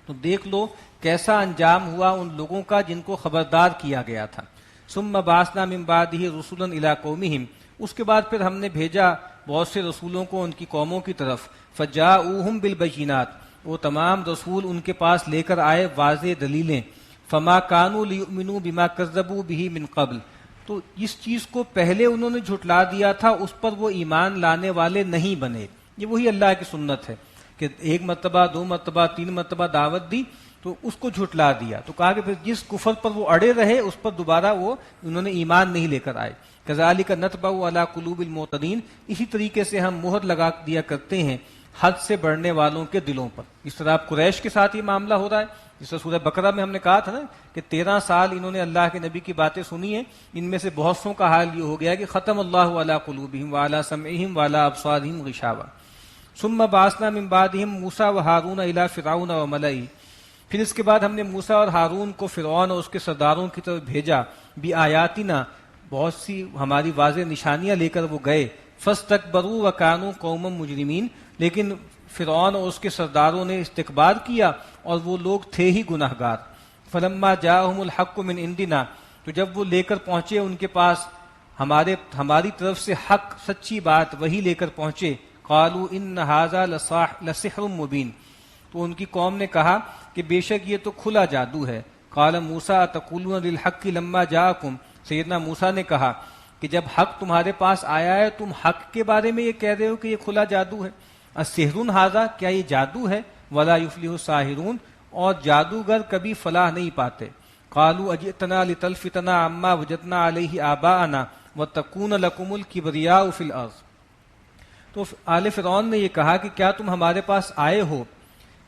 تو دیکھ لو کیسا انجام ہوا ان لوگوں کا جن کو خبردار کیا گیا تھا. ثم بعثنا من بعده رسلا الى قومهم، اس کے بعد پھر ہم نے بھیجا بہت سے رسولوں کو ان کی قوموں کی طرف. فجاؤہم بالبینات، وہ تمام رسول ان کے پاس لے کر آئے واضح دلیلیں. فما كانوا ليؤمنوا بما كذبوا به من قبل، تو جس چیز کو پہلے انہوں نے جھٹلا دیا تھا اس پر وہ ایمان لانے والے نہیں بنے. یہ وہی اللہ کی سنت ہے کہ ایک مرتبہ، دو مرتبہ، تین مرتبہ دعوت دی تو اس کو جھٹلا دیا، تو کہا کہ پھر جس کفر پر وہ اڑے رہے اس پر دوبارہ وہ انہوں نے ایمان نہیں لے کر آئے. کذالک نطبع علی قلوب المعتدین، اسی طریقے سے ہم مہر لگا دیا کرتے ہیں حد سے بڑھنے والوں کے دلوں پر. اس طرح قریش کے ساتھ یہ معاملہ ہو رہا ہے. جس طرح سورہ بقرہ میں ہم نے کہا تھا نا کہ 13 سال انہوں نے اللہ کے نبی کی باتیں سنی ہیں، ان میں سے بہت سوں کا حال یہ ہو گیا کہ ختم اللہ علی قلوبہم وعلی سمعہم وعلی ابصارہم غشاوہ. ثم بعثنا من بعدہم موسیٰ وہارون الی فرعون وملئہ، پھر اس کے بعد ہم نے موسیٰ اور ہارون کو فرعون اور اس کے سرداروں کی طرف بھیجا. بآیاتنا، بہت سی ہماری واضح نشانیاں لے کر وہ گئے. فاستکبروا وکانوا قوما مجرمین، لیکن فرعون اور اس کے سرداروں نے استکبار کیا اور وہ لوگ تھے ہی گناہگار. فلما جاءہم الحق من عندنا، تو جب وہ لے کر پہنچے ان کے پاس ہماری طرف سے حق، سچی بات، وہی لے کر پہنچے. قالوا ان ھذا لسحر مبین، تو ان کی قوم نے کہا کہ بے شک یہ تو کھلا جادو ہے. قال موسیٰ اتقولون للحق لما جاءکم، سیدنا موسیٰ نے کہا کہ جب حق تمہارے پاس آیا ہے تم حق کے بارے میں یہ کہہ رہے ہو کہ یہ کھلا جادو ہے. السحر ھذا، کیا یہ جادو ہے؟ ولا یفلح الساحرون، اور جادوگر کبھی فلاح نہیں پاتے. قالوا اجئتنا لتلفتنا عما وجدنا علیہ آباءنا وتکون لکم الکبریاء فی الارض، تو آل فرعون نے یہ کہا کہ کیا تم ہمارے پاس آئے ہو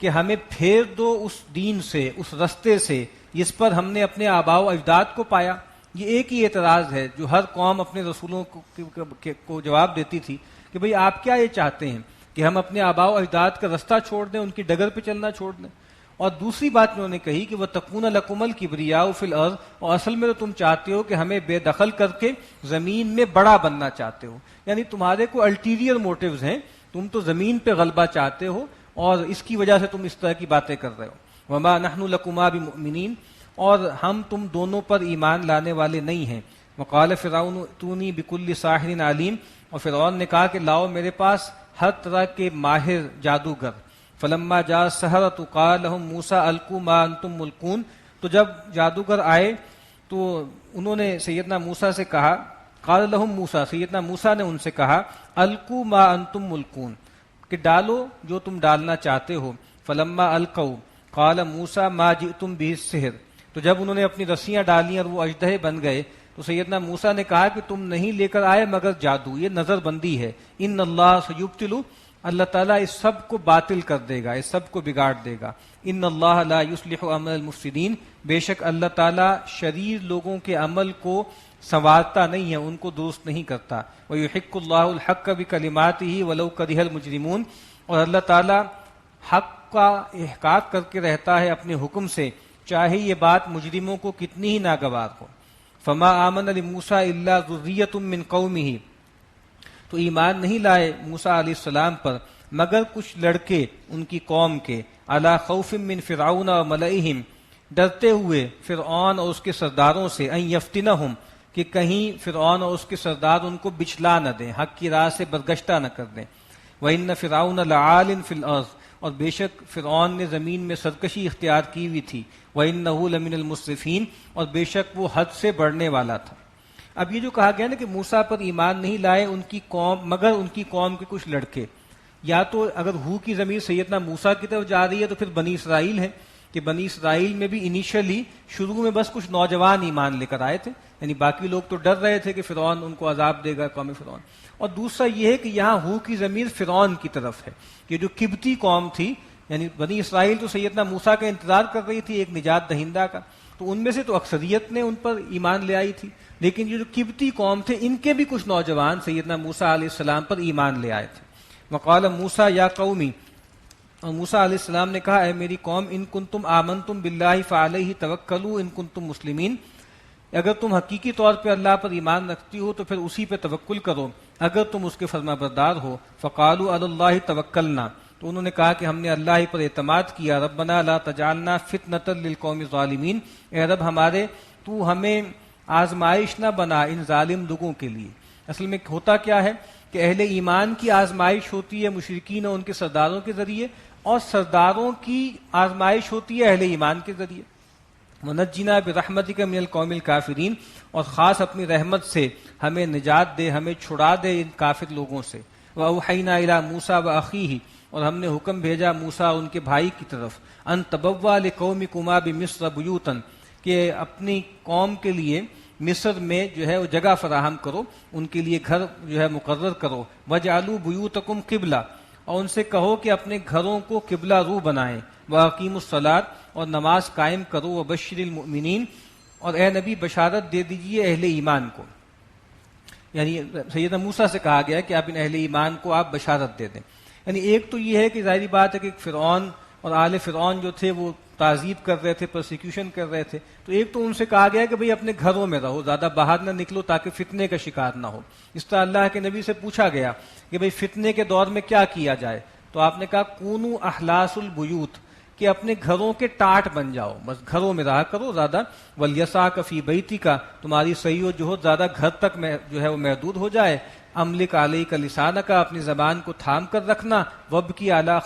کہ ہمیں پھیر دو اس دین سے، اس رستے سے جس پر ہم نے اپنے آباء و اجداد کو پایا. یہ ایک ہی اعتراض ہے جو ہر قوم اپنے رسولوں کو جواب دیتی تھی کہ بھئی آپ کیا یہ چاہتے ہیں کہ ہم اپنے آباء و اجداد کا رستہ چھوڑ دیں، ان کی ڈگر پہ چلنا چھوڑ دیں. اور دوسری بات انہوں نے کہی کہ وَتَكُونَ لَكُمُ الْكِبْرِيَاءُ فِي الْأَرْضِ، اور اصل میں تو تم چاہتے ہو کہ ہمیں بے دخل کر کے زمین میں بڑا بننا چاہتے ہو، یعنی تمہارے کو الٹیریئر موٹیوز ہیں، تم تو زمین پہ غلبہ چاہتے ہو اور اس کی وجہ سے تم اس طرح کی باتیں کر رہے ہو. وَمَا نَحْنُ لَكُمَا بِمُؤْمِنِينَ، اور ہم تم دونوں پر ایمان لانے والے نہیں ہیں. وَقَالَ فِرْعَوْنُ ائْتُونِي بِكُلِّ سَاحِرٍ عَلِيمٍ، اور فرعون نے کہا کہ لاؤ میرے پاس ہر طرح کے ماہر جادوگر. فلما جاء السحرۃ قال لهم موسیٰ القوا ما انتم ملقون، تو جب جادوگر آئے تو انہوں نے سیدنا موسیٰ سے کہا، قال لهم موسیٰ، سیدنا موسیٰ نے ان سے کہا، القوا ما انتم ملقون، کہ ڈالو جو تم ڈالنا چاہتے ہو. فلما القوا قال موسیٰ ما جئتم به السحر، تو جب انہوں نے اپنی رسیاں ڈالی اور وہ اژدہے بن گئے تو سیدنا موسیٰ نے کہا کہ تم نہیں لے کر آئے مگر جادو، یہ نظر بندی ہے. ان اللہ سیبطل، اللہ تعالیٰ اس سب کو باطل کر دے گا، اس سب کو بگاڑ دے گا. ان اللہ لا یصلح عمل المفسدین، بے شک اللہ تعالیٰ شریر لوگوں کے عمل کو سنوارتا نہیں ہے، ان کو درست نہیں کرتا. ویحق اللہ الحق بکلماتہ ولو کرہ المجرمون، اور اللہ تعالیٰ حق کا احقاق کر کے رہتا ہے اپنے حکم سے، چاہے یہ بات مجرموں کو کتنی ہی ناگوار ہو. فما آمن لموسیٰ الا ذریۃ من قومہ، تو ایمان نہیں لائے موسیٰ علیہ السلام پر مگر کچھ لڑکے ان کی قوم کے. علی خوف من فرعون و ملئہم، ڈرتے ہوئے فرعون اور اس کے سرداروں سے. ان یفتنہم، کہ کہیں فرعون اور اس کے سردار ان کو بچلا نہ دیں، حق کی راہ سے برگشتہ نہ کر دیں. وَإِنَّ فِرْعَوْنَ لَعَالٍ فِي الْأَرْضِ، اور بے شک فرعون نے زمین میں سرکشی اختیار کی ہوئی تھی. وَإِنَّهُ لَمِنَ الْمُسْرِفِينَ، اور بے شک وہ حد سے بڑھنے والا تھا. اب یہ جو کہا گیا نا کہ موسیٰ پر ایمان نہیں لائے ان کی قوم مگر ان کی قوم کے کچھ لڑکے، یا تو اگر ہو کی ضمیر سیدنا موسیٰ کی طرف جا رہی ہے تو پھر بنی اسرائیل ہے، کہ بنی اسرائیل میں بھی انیشلی شروع میں بس کچھ نوجوان ایمان لے کر آئے تھے، یعنی باقی لوگ تو ڈر رہے تھے کہ فرعون ان کو عذاب دے گا، قوم فرعون. اور دوسرا یہ ہے کہ یہاں ہو کی ضمیر فرعون کی طرف ہے، کہ جو قبطی قوم تھی، یعنی بنی اسرائیل تو سیدنا موسیٰ کا انتظار کر رہی تھی ایک نجات دہندہ کا، تو ان میں سے تو اکثریت نے ان پر ایمان لے آئی تھی، لیکن یہ جو قبطی قوم تھے ان کے بھی کچھ نوجوان سیدنا موسیٰ علیہ السلام پر ایمان لے آئے تھے. وقال موسیٰ یا قومی، اور موسیٰ علیہ السلام نے کہا اے میری قوم، ان کنتم آمنتم باللہ فعلیہ توکلوا ان کنتم مسلمین، اگر تم حقیقی طور پہ اللہ پر ایمان رکھتی ہو تو پھر اسی پہ توکل کرو اگر تم اس کے فرما بردار ہو. فقالوا علی اللہ توکلنا، تو انہوں نے کہا کہ ہم نے اللہ ہی پر اعتماد کیا. ربنا لا تجعلنا فتنة للقوم الظالمین، اے رب ہمارے تو ہمیں آزمائش نہ بنا ان ظالم لوگوں کے لیے. اصل میں ہوتا کیا ہے کہ اہل ایمان کی آزمائش ہوتی ہے مشرکین اور ان کے سرداروں کے ذریعے، اور سرداروں کی آزمائش ہوتی ہے اہل ایمان کے ذریعے. وَنَجِّنَا بِرَحْمَتِكَ مِنَ الْقَوْمِ الْكَافِرِينَ، اور خاص اپنی رحمت سے ہمیں نجات دے، ہمیں چھڑا دے ان کافر لوگوں سے. وَأَوْحَيْنَا إِلَىٰ مُوسَىٰ وَأَخِيهِ، اور ہم نے حکم بھیجا موسیٰ اور ان کے بھائی کی طرف، أَن تَبَوَّأَ لِقَوْمِكُمَا بِمِصْرَ بُيُوتًا، کہ اپنی قوم کے لیے مصر میں جو ہے وہ جگہ فراہم کرو، ان کے لیے گھر جو ہے مقرر کرو. وَجْعَلُوا بُيُوتَكُمْ قِبْلَةً، اور ان سے کہو کہ اپنے گھروں کو قبلہ رو بنائیں. وَأَقِيمُوا الصَّلَاةَ، اور نماز قائم کرو. وَبَشِّرِ الْمُؤْمِنِينَ، اور اے نبی بشارت دے دیجئے اہل ایمان کو. یعنی سیدنا موسیٰ سے کہا گیا کہ آپ ان اہل ایمان کو آپ بشارت دے دیں. یعنی ایک تو یہ ہے کہ ظاہری بات ہے کہ فرعون اور آل فرعون جو تھے وہ تعذیب کر رہے تھے، پرسیکیوشن کر رہے تھے، تو ایک تو ان سے کہا گیا کہ بھئی اپنے گھروں میں رہو، زیادہ باہر نہ نکلو تاکہ فتنے کا شکار نہ ہو. اس طرح اللہ کے نبی سے پوچھا گیا کہ بھئی فتنے کے دور میں کیا کیا جائے، تو آپ نے کہا کونو احلاس البیوت، کہ اپنے گھروں کے ٹاٹ بن جاؤ، بس گھروں میں رہا کرو زیادہ. ولیسعک فی بیتک، تمہاری سعی و جہد زیادہ گھر تک میں جو ہے وہ محدود ہو جائے. املک علیک لسانک، اپنی زبان کو تھام کر رکھنا. وابکی علی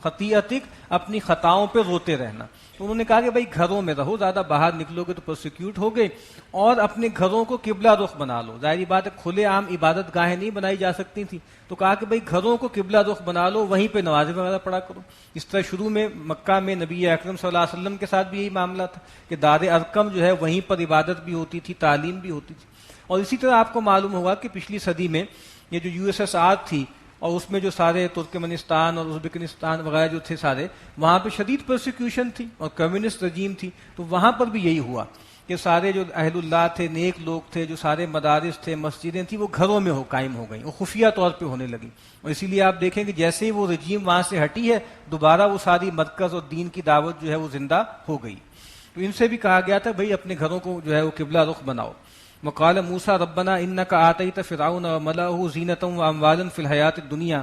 خطیئتک، اپنی خطاؤں پہ روتے رہنا. تو انہوں نے کہا کہ بھائی گھروں میں رہو، زیادہ باہر نکلو گے تو پرسیکیوٹ ہو گئے، اور اپنے گھروں کو قبلہ رخ بنا لو. ظاہری بات ہے کھلے عام عبادت گاہیں نہیں بنائی جا سکتی تھیں، تو کہا کہ بھائی گھروں کو قبلہ رخ بنا لو، وہیں پہ نمازیں وغیرہ پڑھا کرو. اس طرح شروع میں مکہ میں نبی اکرم صلی اللہ علیہ وسلم کے ساتھ بھی یہی معاملہ تھا کہ دار ارقم جو ہے وہیں پر عبادت بھی ہوتی تھی، تعلیم بھی ہوتی تھی. اور اسی طرح آپ کو معلوم ہوگا کہ پچھلی صدی میں یہ جو USSR تھی، اور اس میں جو سارے ترکمنستان اور ازبکستان وغیرہ جو تھے سارے، وہاں پہ شدید پرسیکیوشن تھی اور کمیونسٹ رجیم تھی. تو وہاں پر بھی یہی ہوا کہ سارے جو اہل اللہ تھے، نیک لوگ تھے، جو سارے مدارس تھے، مسجدیں تھیں، وہ گھروں میں قائم ہو گئیں، وہ خفیہ طور پہ ہونے لگیں. اور اسی لیے آپ دیکھیں کہ جیسے ہی وہ رجیم وہاں سے ہٹی ہے، دوبارہ وہ ساری مرکز اور دین کی دعوت جو ہے وہ زندہ ہو گئی. تو ان سے بھی کہا گیا تھا بھئی اپنے گھروں کو جو ہے وہ قبلہ رخ بناؤ. وقال موسیٰ ربنا انک آتیت فرعون وملأہ زینۃ واموالا فی الحیاۃ الدنیا،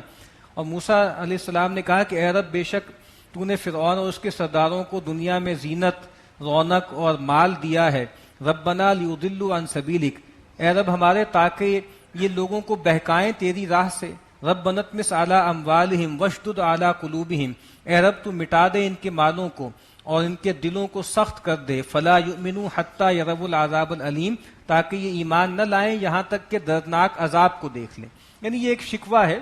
اور موسیٰ علیہ السلام نے کہا کہ اے رب بے شک تو نے فرعون اور اس کے سرداروں کو دنیا میں زینت، رونق اور مال دیا ہے. ربنا لیضلوا عن سبیلک، اے رب ہمارے تاکہ یہ لوگوں کو بہکائیں تیری راہ سے. ربنا اطمس علی اموالہم واشدد علی قلوبہم، اے رب تو مٹا دے ان کے مالوں کو اور ان کے دلوں کو سخت کر دے. فلا یؤمنوا حتی یروا العذاب العلیم، تاکہ یہ ایمان نہ لائیں یہاں تک کہ دردناک عذاب کو دیکھ لیں. یعنی یہ ایک شکوہ ہے،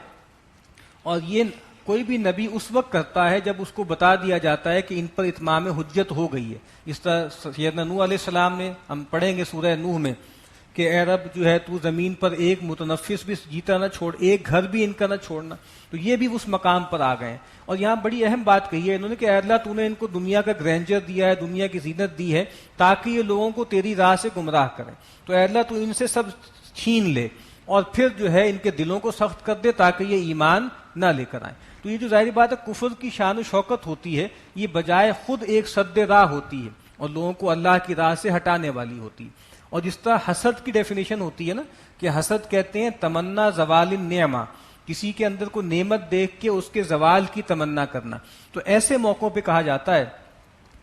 اور یہ کوئی بھی نبی اس وقت کرتا ہے جب اس کو بتا دیا جاتا ہے کہ ان پر اتمام حجت ہو گئی ہے. اس طرح سیدنا نوح علیہ السلام نے، ہم پڑھیں گے سورہ نوح میں کہ اے رب جو ہے تو زمین پر ایک متنفس بھی جیتا نہ چھوڑ، ایک گھر بھی ان کا نہ چھوڑنا. تو یہ بھی اس مقام پر آ گئے ہیں. اور یہاں بڑی اہم بات کہی ہے انہوں نے کہ اے اللہ تو نے ان کو دنیا کا گرینڈر دیا ہے، دنیا کی زینت دی ہے تاکہ یہ لوگوں کو تیری راہ سے گمراہ کریں. تو اے اللہ تو ان سے سب چھین لے اور پھر جو ہے ان کے دلوں کو سخت کر دے تاکہ یہ ایمان نہ لے کر آئیں. تو یہ جو ظاہری بات ہے کفر کی شان و شوکت ہوتی ہے، یہ بجائے خود ایک سد راہ ہوتی ہے اور لوگوں کو اللہ کی راہ سے ہٹانے والی ہوتی ہے. اور جس طرح حسد کی ڈیفینیشن ہوتی ہے نا کہ حسد کہتے ہیں تمنا زوال النعمہ، کسی کے اندر کو نعمت دیکھ کے اس کے زوال کی تمنا کرنا. تو ایسے موقعوں پہ کہا جاتا ہے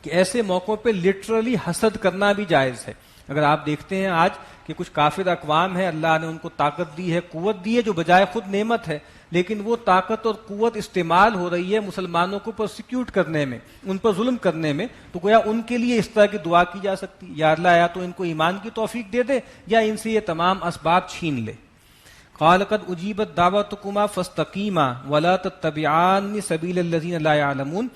کہ ایسے موقعوں پہ لٹرلی حسد کرنا بھی جائز ہے. اگر آپ دیکھتے ہیں آج کہ کچھ کافر اقوام ہیں، اللہ نے ان کو طاقت دی ہے، قوت دی ہے جو بجائے خود نعمت ہے، لیکن وہ طاقت اور قوت استعمال ہو رہی ہے مسلمانوں کو پرسیکیوٹ کرنے میں، ان پر ظلم کرنے میں. تو گویا ان کے لیے اس طرح کی دعا کی جا سکتی ہے، یا اللہ یا تو ان کو ایمان کی توفیق دے دے یا ان سے یہ تمام اسباب چھین لے. قال قد اجیبت دعوتکما فاستقیما ولا تتبعان سبیل الذین لا یعلمون.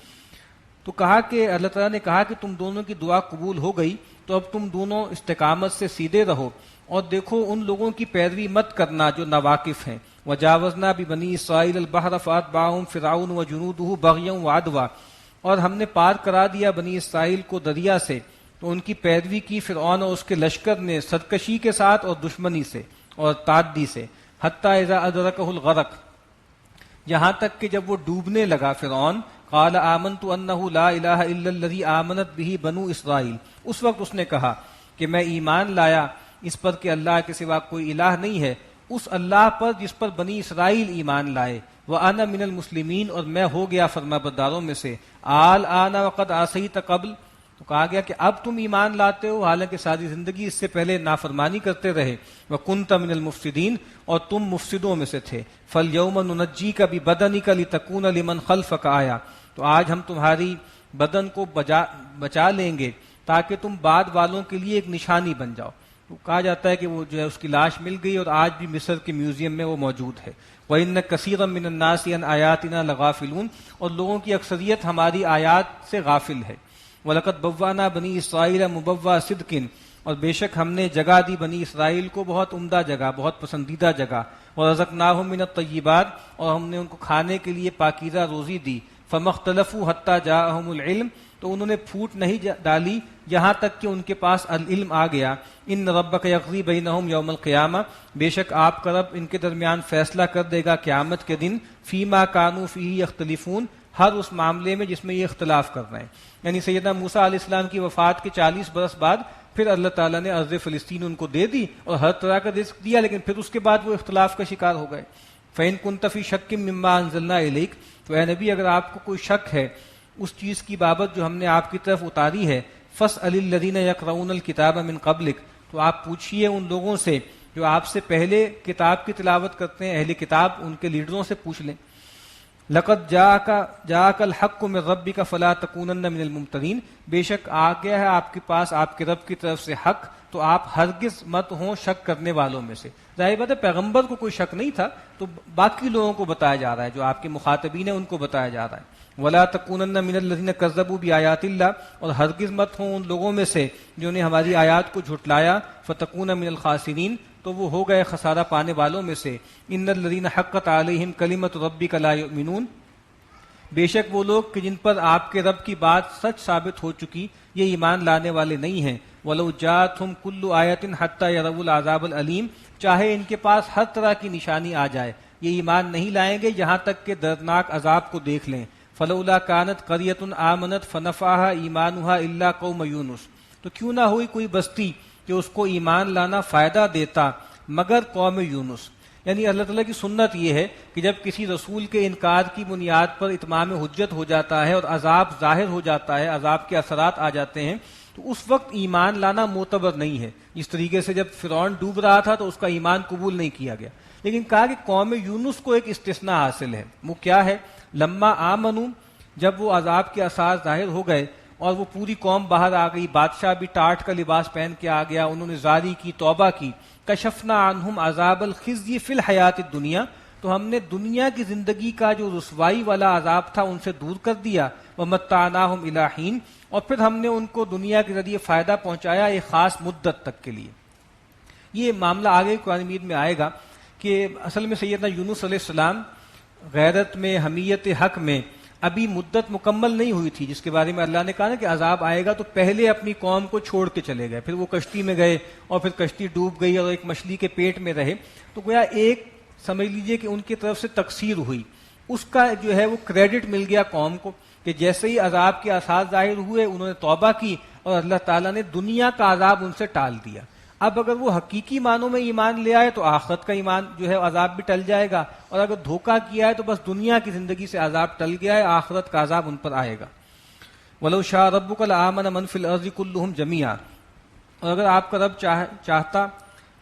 تو کہا کہ اللہ تعالیٰ نے کہا کہ تم دونوں کی دعا قبول ہو گئی، تو اب تم دونوں استقامت سے سیدھے رہو اور دیکھو ان لوگوں کی پیروی مت کرنا جو ناواقف ہیں. وجاوزنا ببنی اسرائیل البحر فاتبعهم فرعون وجنوده بغیا وعدوا، اور ہم نے پار کرا دیا بنی اسرائیل کو دریا سے، تو ان کی پیروی کی فرعون اور اس کے لشکر نے سرکشی کے ساتھ اور دشمنی سے اور تعدی سے. حتی اذا ادرکہ الغرق، یہاں تک کہ جب وہ ڈوبنے لگا فرعون، قال آمنت انہ لا الہ الا الذی آمنت بہ بنو اسرائیل، اس وقت اس نے کہا کہ میں ایمان لایا اس پر کہ اللہ کے سوا کوئی الہ نہیں ہے، اس اللہ پر جس پر بنی اسرائیل ایمان لائے. وَأَنَا مِنَ الْمُسْلِمِينَ، اور میں ہو گیا فرما برداروں میں سے. الْآنَ وَقَدْ عَصَيْتَ قبل، تو کہا گیا کہ اب تم ایمان لاتے ہو حالانکہ ساری زندگی اس سے پہلے نافرمانی کرتے رہے. وَكُنْتَ مِنَ الْمُفْسِدِينَ، اور تم مفسدوں میں سے تھے. فَالْيَوْمَ نُنَجِّيكَ بِبَدَنِكَ لِتَكُونَ لِمَنْ خَلْفَكَ آیَةً، تو آج ہم تمہاری بدن کو بچا لیں گے تاکہ تم بعد والوں کے لیے ایک نشانی بن جاؤ. تو کہا جاتا ہے کہ وہ جو ہے اس کی لاش مل گئی اور آج بھی مصر کے میوزیم میں وہ موجود ہے. وَإِنَّ كَثِيرًا مِّنَ النَّاسِ عَنْ آيَاتِنَا لَغَافِلُونَ، اور لوگوں کی اکثریت ہماری آیات سے غافل ہے. وَلَقَدْ بَوَّأْنَا بَنِي إِسْرَائِيلَ مُبَوَّأَ صِدْقٍ، اور بے شک ہم نے جگہ دی بنی اسرائیل کو بہت عمدہ جگہ، بہت پسندیدہ جگہ. وَرَزَقْنَاهُم مِّنَ الطَّيِّبَاتِ، اور ہم نے ان کو کھانے کے لیے پاکیزہ روزی دی. فَمَا اخْتَلَفُوا حَتَّىٰ جَاءَهُمُ الْعِلْمُ، تو انہوں نے پھوٹ نہیں ڈالی یہاں تک کہ ان کے پاس العلم آ گیا. ان ربک یقضی بینہم یوم القیامہ، بے شک آپ کا رب ان کے درمیان فیصلہ کر دے گا قیامت کے دن. فیما کانوا فیہ یختلفون، ہر اس معاملے میں جس میں یہ اختلاف کر رہے ہیں. یعنی سیدنا موسیٰ علیہ السلام کی وفات کے 40 برس بعد پھر اللہ تعالیٰ نے ارض فلسطین ان کو دے دی اور ہر طرح کا رزق دیا، لیکن پھر اس کے بعد وہ اختلاف کا شکار ہو گئے. فَإِن كُنتَ فِي شَكٍّ مِّمَّا أَنزَلْنَا إِلَيْكَ، تو اے نبی اگر آپ کو کوئی شک ہے اس چیز کی بابت جو ہم نے آپ کی طرف اتاری ہے، فَاسْأَلِ الَّذِينَ يَقْرَؤُونَ الْكِتَابَ مِن قَبْلِكَ، تو آپ پوچھئے ان لوگوں سے جو آپ سے پہلے کتاب کی تلاوت کرتے ہیں، اہل کتاب، ان کے لیڈروں سے پوچھ لیں. لَقَدْ جَاءَكَ الْحَقُّ مِن رَبِّكَ فَلَا تَكُونَنَّ مِنَ الْمُمْتَرِينَ، بے شک آ گیا ہے آپ کے پاس آپ کے رب کی طرف سے حق، تو آپ ہرگز مت ہوں شک کرنے والوں میں سے. ظاہر بات ہے پیغمبر کو کوئی شک نہیں تھا، تو باقی لوگوں کو بتایا جا رہا ہے، جو آپ کے مخاطبین ہیں ان کو بتایا جا رہا ہے. وَلَا تَكُونَنَّ مِنَ الَّذِينَ كَذَّبُوا بِآيَاتِ اللَّهِ، اور ہرگز مت ہوں ان لوگوں میں سے جنہوں نے ہماری آیات کو جھٹلایا. فَتَكُونَ مِنَ الْخَاسِرِينَ، تو وہ ہو گئے خسارہ پانے والوں میں سے. إِنَّ الَّذِينَ حَقَّتْ عَلَيْهِمْ كَلِمَةُ رَبِّكَ لَا يُؤْمِنُونَ، بے شک وہ لوگ کہ جن پر آپ کے رب کی بات سچ ثابت ہو چکی یہ ایمان لانے والے نہیں ہیں. وَلَوْ جَاءَتْهُمْ كُلُّ آيَةٍ حَتَّىٰ يَرَوُا الْعَذَابَ الْأَلِيمَ، چاہے ان کے پاس ہر طرح کی نشانی آ جائے یہ ایمان نہیں لائیں گے یہاں تک کہ دردناک عذاب کو دیکھ لیں. فَلَوْلَا كَانَتْ قَرْيَةٌ آمَنَتْ فَنَفَعَهَا إِيمَانُهَا إِلَّا قَوْمَ يُونُسَ، تو کیوں نہ ہوئی کوئی بستی کہ اس کو ایمان لانا فائدہ دیتا مگر قوم یونس. یعنی اللہ تعالیٰ کی سنت یہ ہے کہ جب کسی رسول کے انکار کی بنیاد پر اتمام حجت ہو جاتا ہے اور عذاب ظاہر ہو جاتا ہے، عذاب کے اثرات آ جاتے ہیں، تو اس وقت ایمان لانا معتبر نہیں ہے. اس طریقے سے جب فرعون ڈوب رہا تھا تو اس کا ایمان قبول نہیں کیا گیا، لیکن کہا کہ قوم یونس کو ایک استثناء حاصل ہے. وہ کیا ہے؟ لما آمنوا، جب وہ عذاب کے اثار ظاہر ہو گئے اور وہ پوری قوم باہر آ گئی، بادشاہ بھی ٹاٹ کا لباس پہن کے آ گیا، انہوں نے زاری کی، توبہ کی. کشفنا عنہم عذاب الخزی فی الحیات الدنیا، تو ہم نے دنیا کی زندگی کا جو رسوائی والا عذاب تھا ان سے دور کر دیا. ومتعناہم الی حین، اور پھر ہم نے ان کو دنیا کے ذریعے فائدہ پہنچایا ایک خاص مدت تک کے لیے. یہ معاملہ آگے قرآن مجید میں آئے گا کہ اصل میں سیدنا یونس علیہ السلام غیرت میں، حمیت حق میں ابھی مدت مکمل نہیں ہوئی تھی، جس کے بارے میں اللہ نے کہا نا کہ عذاب آئے گا، تو پہلے اپنی قوم کو چھوڑ کے چلے گئے، پھر وہ کشتی میں گئے اور پھر کشتی ڈوب گئی اور ایک مچھلی کے پیٹ میں رہے. تو گویا ایک سمجھ لیجئے کہ ان کی طرف سے تقصیر ہوئی، اس کا جو ہے وہ کریڈٹ مل گیا قوم کو کہ جیسے ہی عذاب کے آثار ظاہر ہوئے انہوں نے توبہ کی اور اللہ تعالیٰ نے دنیا کا عذاب ان سے ٹال دیا. اب اگر وہ حقیقی معنوں میں ایمان لے آئے تو آخرت کا ایمان جو ہے عذاب بھی ٹل جائے گا، اور اگر دھوکہ کیا ہے تو بس دنیا کی زندگی سے عذاب ٹل گیا ہے، آخرت کا عذاب ان پر آئے گا. وَلَوْ شَاءَ رَبُّكَ لَآمَنَ مَنْ فِي الْأَرْضِ كُلُّهُمْ جَمِيعًا، اور اگر آپ کا رب چاہتا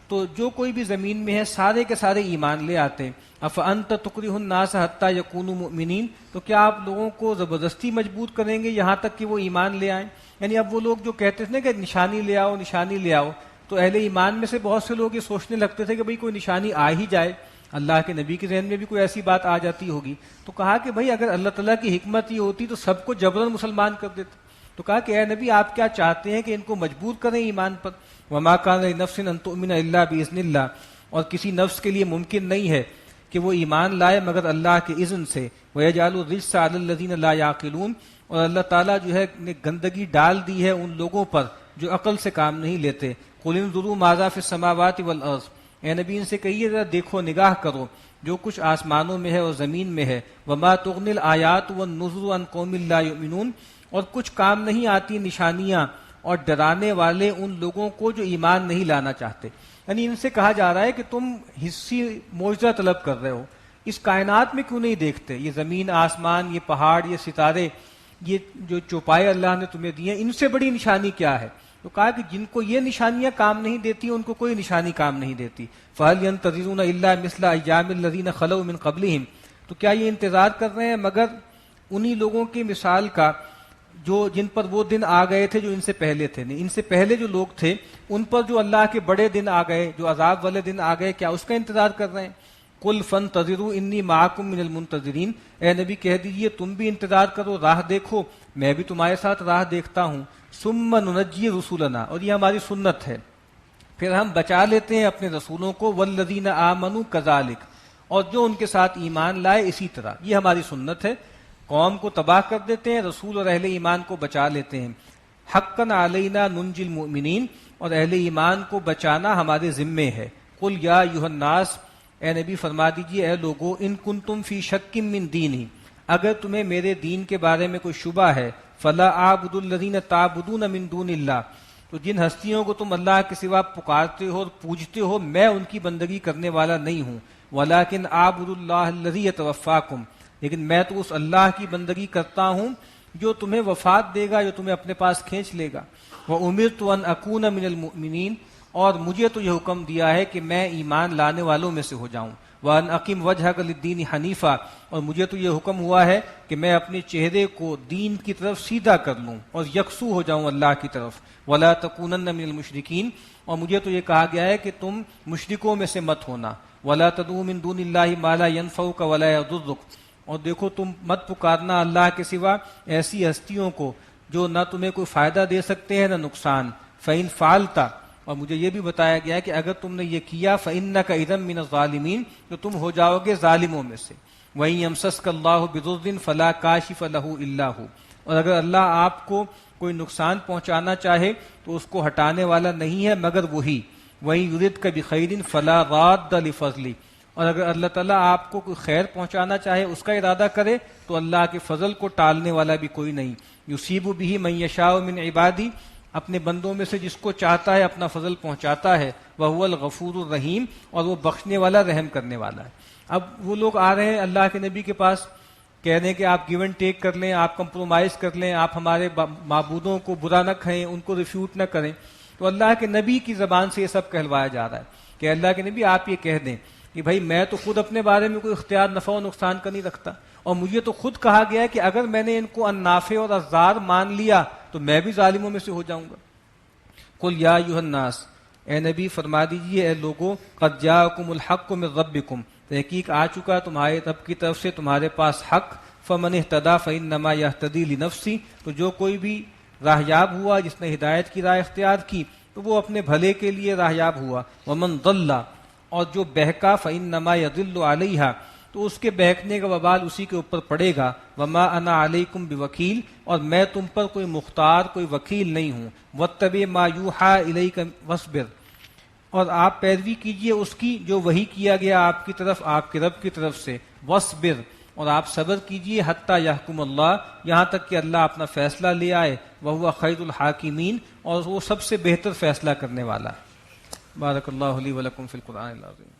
تو جو کوئی بھی زمین میں ہے سارے کے سارے ایمان لے آتے. أَفَأَنْتَ تُكْرِهُ النَّاسَ حَتَّىٰ يَكُونُوا مُؤْمِنِينَ، تو کیا آپ لوگوں کو زبردستی مجبور کریں گے یہاں تک کہ وہ ایمان لے آئیں؟ یعنی اب وہ لوگ جو کہتے تھے نا کہ نشانی لے آؤ، نشانی لے آؤ، تو اہل ایمان میں سے بہت سے لوگ یہ سوچنے لگتے تھے کہ بھئی کوئی نشانی آ ہی جائے، اللہ کے نبی کے ذہن میں بھی کوئی ایسی بات آ جاتی ہوگی. تو کہا کہ بھئی اگر اللہ تعالیٰ کی حکمت یہ ہوتی تو سب کو جبراً مسلمان کر دیتے. تو کہا کہ اے نبی آپ کیا چاہتے ہیں کہ ان کو مجبور کریں ایمان پر؟ وَمَا كَانَ لِنَفْسٍ أَن تُؤْمِنَ إِلَّا بِإِذْنِ اللَّهِ، اور کسی نفس کے لیے ممکن نہیں ہے کہ وہ ایمان لائے مگر اللہ کے اذن سے. وَيَجْعَلُ الرِّجْسَ عَلَى الَّذِينَ لَا يَعْقِلُونَ، اور اللہ تعالیٰ جو ہے نے گندگی ڈال دی ہے ان لوگوں پر جو عقل سے کام نہیں لیتے. قُلِ انظُرُوا مَاذَا فِي السَّمَاوَاتِ وَالْأَرْضِ، اے نبی ان سے کہیے ذرا دیکھو، نگاہ کرو جو کچھ آسمانوں میں ہے اور زمین میں ہے. وَمَا تُغْنِ الْآيَاتُ وَالنُّذُرُ عَنْ قَوْمٍ لَا يُؤْمِنُونَ، اور کچھ کام نہیں آتی نشانیاں اور ڈرانے والے ان لوگوں کو جو ایمان نہیں لانا چاہتے. یعنی ان سے کہا جا رہا ہے کہ تم حصی معجزہ طلب کر رہے ہو، اس کائنات میں کیوں نہیں دیکھتے؟ یہ زمین، آسمان، یہ پہاڑ، یہ ستارے، یہ جو چوپائے اللہ نے تمہیں دیے، ان سے بڑی نشانی کیا ہے؟ تو کہا کہ جن کو یہ نشانیاں کام نہیں دیتی ان کو کوئی نشانی کام نہیں دیتی. فَهَلْ يَنْتَظِرُونَ إِلَّا مِثْلَ أَيَّامِ الَّذِينَ خَلَوْا مِنْ قَبْلِهِمْ، تو کیا یہ انتظار کر رہے ہیں مگر انہی لوگوں کی مثال کا جو جن پر وہ دن آ گئے تھے جو ان سے پہلے تھے. نہیں، ان سے پہلے جو لوگ تھے ان پر جو اللہ کے بڑے دن آ گئے، جو عذاب والے دن آ گئے، کیا اس کا انتظار کر رہے ہیں؟ قُلْ فَانْتَظِرُوا إِنِّي مَعَكُمْ مِنَ الْمُنْتَظِرِينَ، اے نبی کہہ دیجئے تم بھی انتظار کرو، راہ دیکھو، میں بھی تمہارے ساتھ راہ دیکھتا ہوں. ثُمَّ نُنَجِّي رُسُلَنَا، اور یہ ہماری سنت ہے، پھر ہم بچا لیتے ہیں اپنے رسولوں کو. وَالَّذِينَ آمَنُوا كَذَلِكَ، اور جو ان کے ساتھ ایمان لائے اسی طرح. یہ ہماری سنت ہے، قوم کو تباہ کر دیتے ہیں، رسول اور اہل ایمان کو بچا لیتے ہیں. حقاً علینا ننجی المؤمنین، اور اہل ایمان کو بچانا ہمارے ذمے ہے. قل یا ایھا الناس، اے نبی فرما دیجئے اے لوگو، ان کنتم فی شک من دینی، اگر تمہیں میرے دین کے بارے میں کوئی شبہ ہے، فلا اعبد الذین تعبدون من دون اللہ، تو جن ہستیوں کو تم اللہ کے سوا پکارتے ہو اور پوجتے ہو میں ان کی بندگی کرنے والا نہیں ہوں. ولکن اعبد اللہ الذی یتوفاکم، لیکن میں تو اس اللہ کی بندگی کرتا ہوں جو تمہیں وفات دے گا، جو تمہیں اپنے پاس کھینچ لے گا. وَأُمِرْتُ أَنْ أَكُونَ مِنَ الْمُؤْمِنِينَ، اور مجھے تو یہ حکم دیا ہے کہ میں ایمان لانے والوں میں سے ہو جاؤں. وَأَنْ أَقِمْ وَجْهَكَ لِلدِّينِ حَنِيفًا، اور مجھے تو یہ حکم ہوا ہے کہ میں اپنے چہرے کو دین کی طرف سیدھا کر لوں اور یکسو ہو جاؤں اللہ کی طرف. وَلَا تَكُونَنَّ مِنَ الْمُشْرِكِينَ، اور مجھے تو یہ کہا گیا ہے کہ تم مشرکوں میں سے مت ہونا. وَلَا تَدْعُوا مِن دُونِ اللَّهِ مَا لَا يَنفَعُكَ وَلَا يَضُرُّكَ، اور دیکھو تم مت پکارنا اللہ کے سوا ایسی ہستیوں کو جو نہ تمہیں کوئی فائدہ دے سکتے ہیں نہ نقصان. فَإِن فَعَلْتَ، اور مجھے یہ بھی بتایا گیا ہے کہ اگر تم نے یہ کیا فَإِنَّكَ إِذًا مِّنَ الظَّالِمِينَ، تو تم ہو جاؤ گے ظالموں میں سے. وَإِن يَمْسَسْكَ اللَّهُ بِضُرٍّ فَلَا كَاشِفَ لَهُ إِلَّا هُوَ، اور اگر اللہ آپ کو کوئی نقصان پہنچانا چاہے تو اس کو ہٹانے والا نہیں ہے مگر وہی. وَإِن يُرِدْكَ بِخَيْرٍ فَلَا رَادَّ لِفَضْلِهِ، اور اگر اللہ تعالیٰ آپ کو کوئی خیر پہنچانا چاہے، اس کا ارادہ کرے، تو اللہ کے فضل کو ٹالنے والا بھی کوئی نہیں. یصیب بہ من یشاء من عبادی، اپنے بندوں میں سے جس کو چاہتا ہے اپنا فضل پہنچاتا ہے. وہو الغفور الرحیم، اور وہ بخشنے والا رحم کرنے والا ہے. اب وہ لوگ آ رہے ہیں اللہ کے نبی کے پاس، کہہ رہے ہیں کہ آپ گیو اینڈ ٹیک کر لیں، آپ کمپرومائز کر لیں، آپ ہمارے معبودوں کو برا نہ کہیں، ان کو ریفیوٹ نہ کریں. تو اللہ کے نبی کی زبان سے یہ سب کہلوایا جا رہا ہے کہ اللہ کے نبی آپ یہ کہہ دیں کہ بھائی میں تو خود اپنے بارے میں کوئی اختیار نفع و نقصان کا نہیں رکھتا، اور مجھے تو خود کہا گیا ہے کہ اگر میں نے ان کو النافع اور الضار مان لیا تو میں بھی ظالموں میں سے ہو جاؤں گا. قل یا ایھا الناس، اے نبی فرما دیجئے اے لوگو، قد جاءکم الحق من ربکم، تحقیق آ چکا تمہارے رب کی طرف سے تمہارے پاس حق. فمن اہتدی فانما یہتدی لنفسی، تو جو کوئی بھی راہیاب ہوا، جس نے ہدایت کی راہ اختیار کی، تو وہ اپنے بھلے کے لیے راہیاب ہوا. ومن ضل، اور جو بہکا، فانما یضل علیہا، تو اس کے بہکنے کا وبال اسی کے اوپر پڑے گا. وما انا علیکم بوکیل، اور میں تم پر کوئی مختار، کوئی وکیل نہیں ہوں. واتبع ما یوحی الیک واصبر، اور آپ پیروی کیجئے اس کی جو وحی کیا گیا آپ کی طرف آپ کے رب کی طرف سے. واصبر، اور آپ صبر کیجئے. حتی یحکم اللہ، یہاں تک کہ اللہ اپنا فیصلہ لے آئے. وہو خیر الحاکمین، اور وہ سب سے بہتر فیصلہ کرنے والا. بارک اللہ لی ولکم فی القرآن العظیم.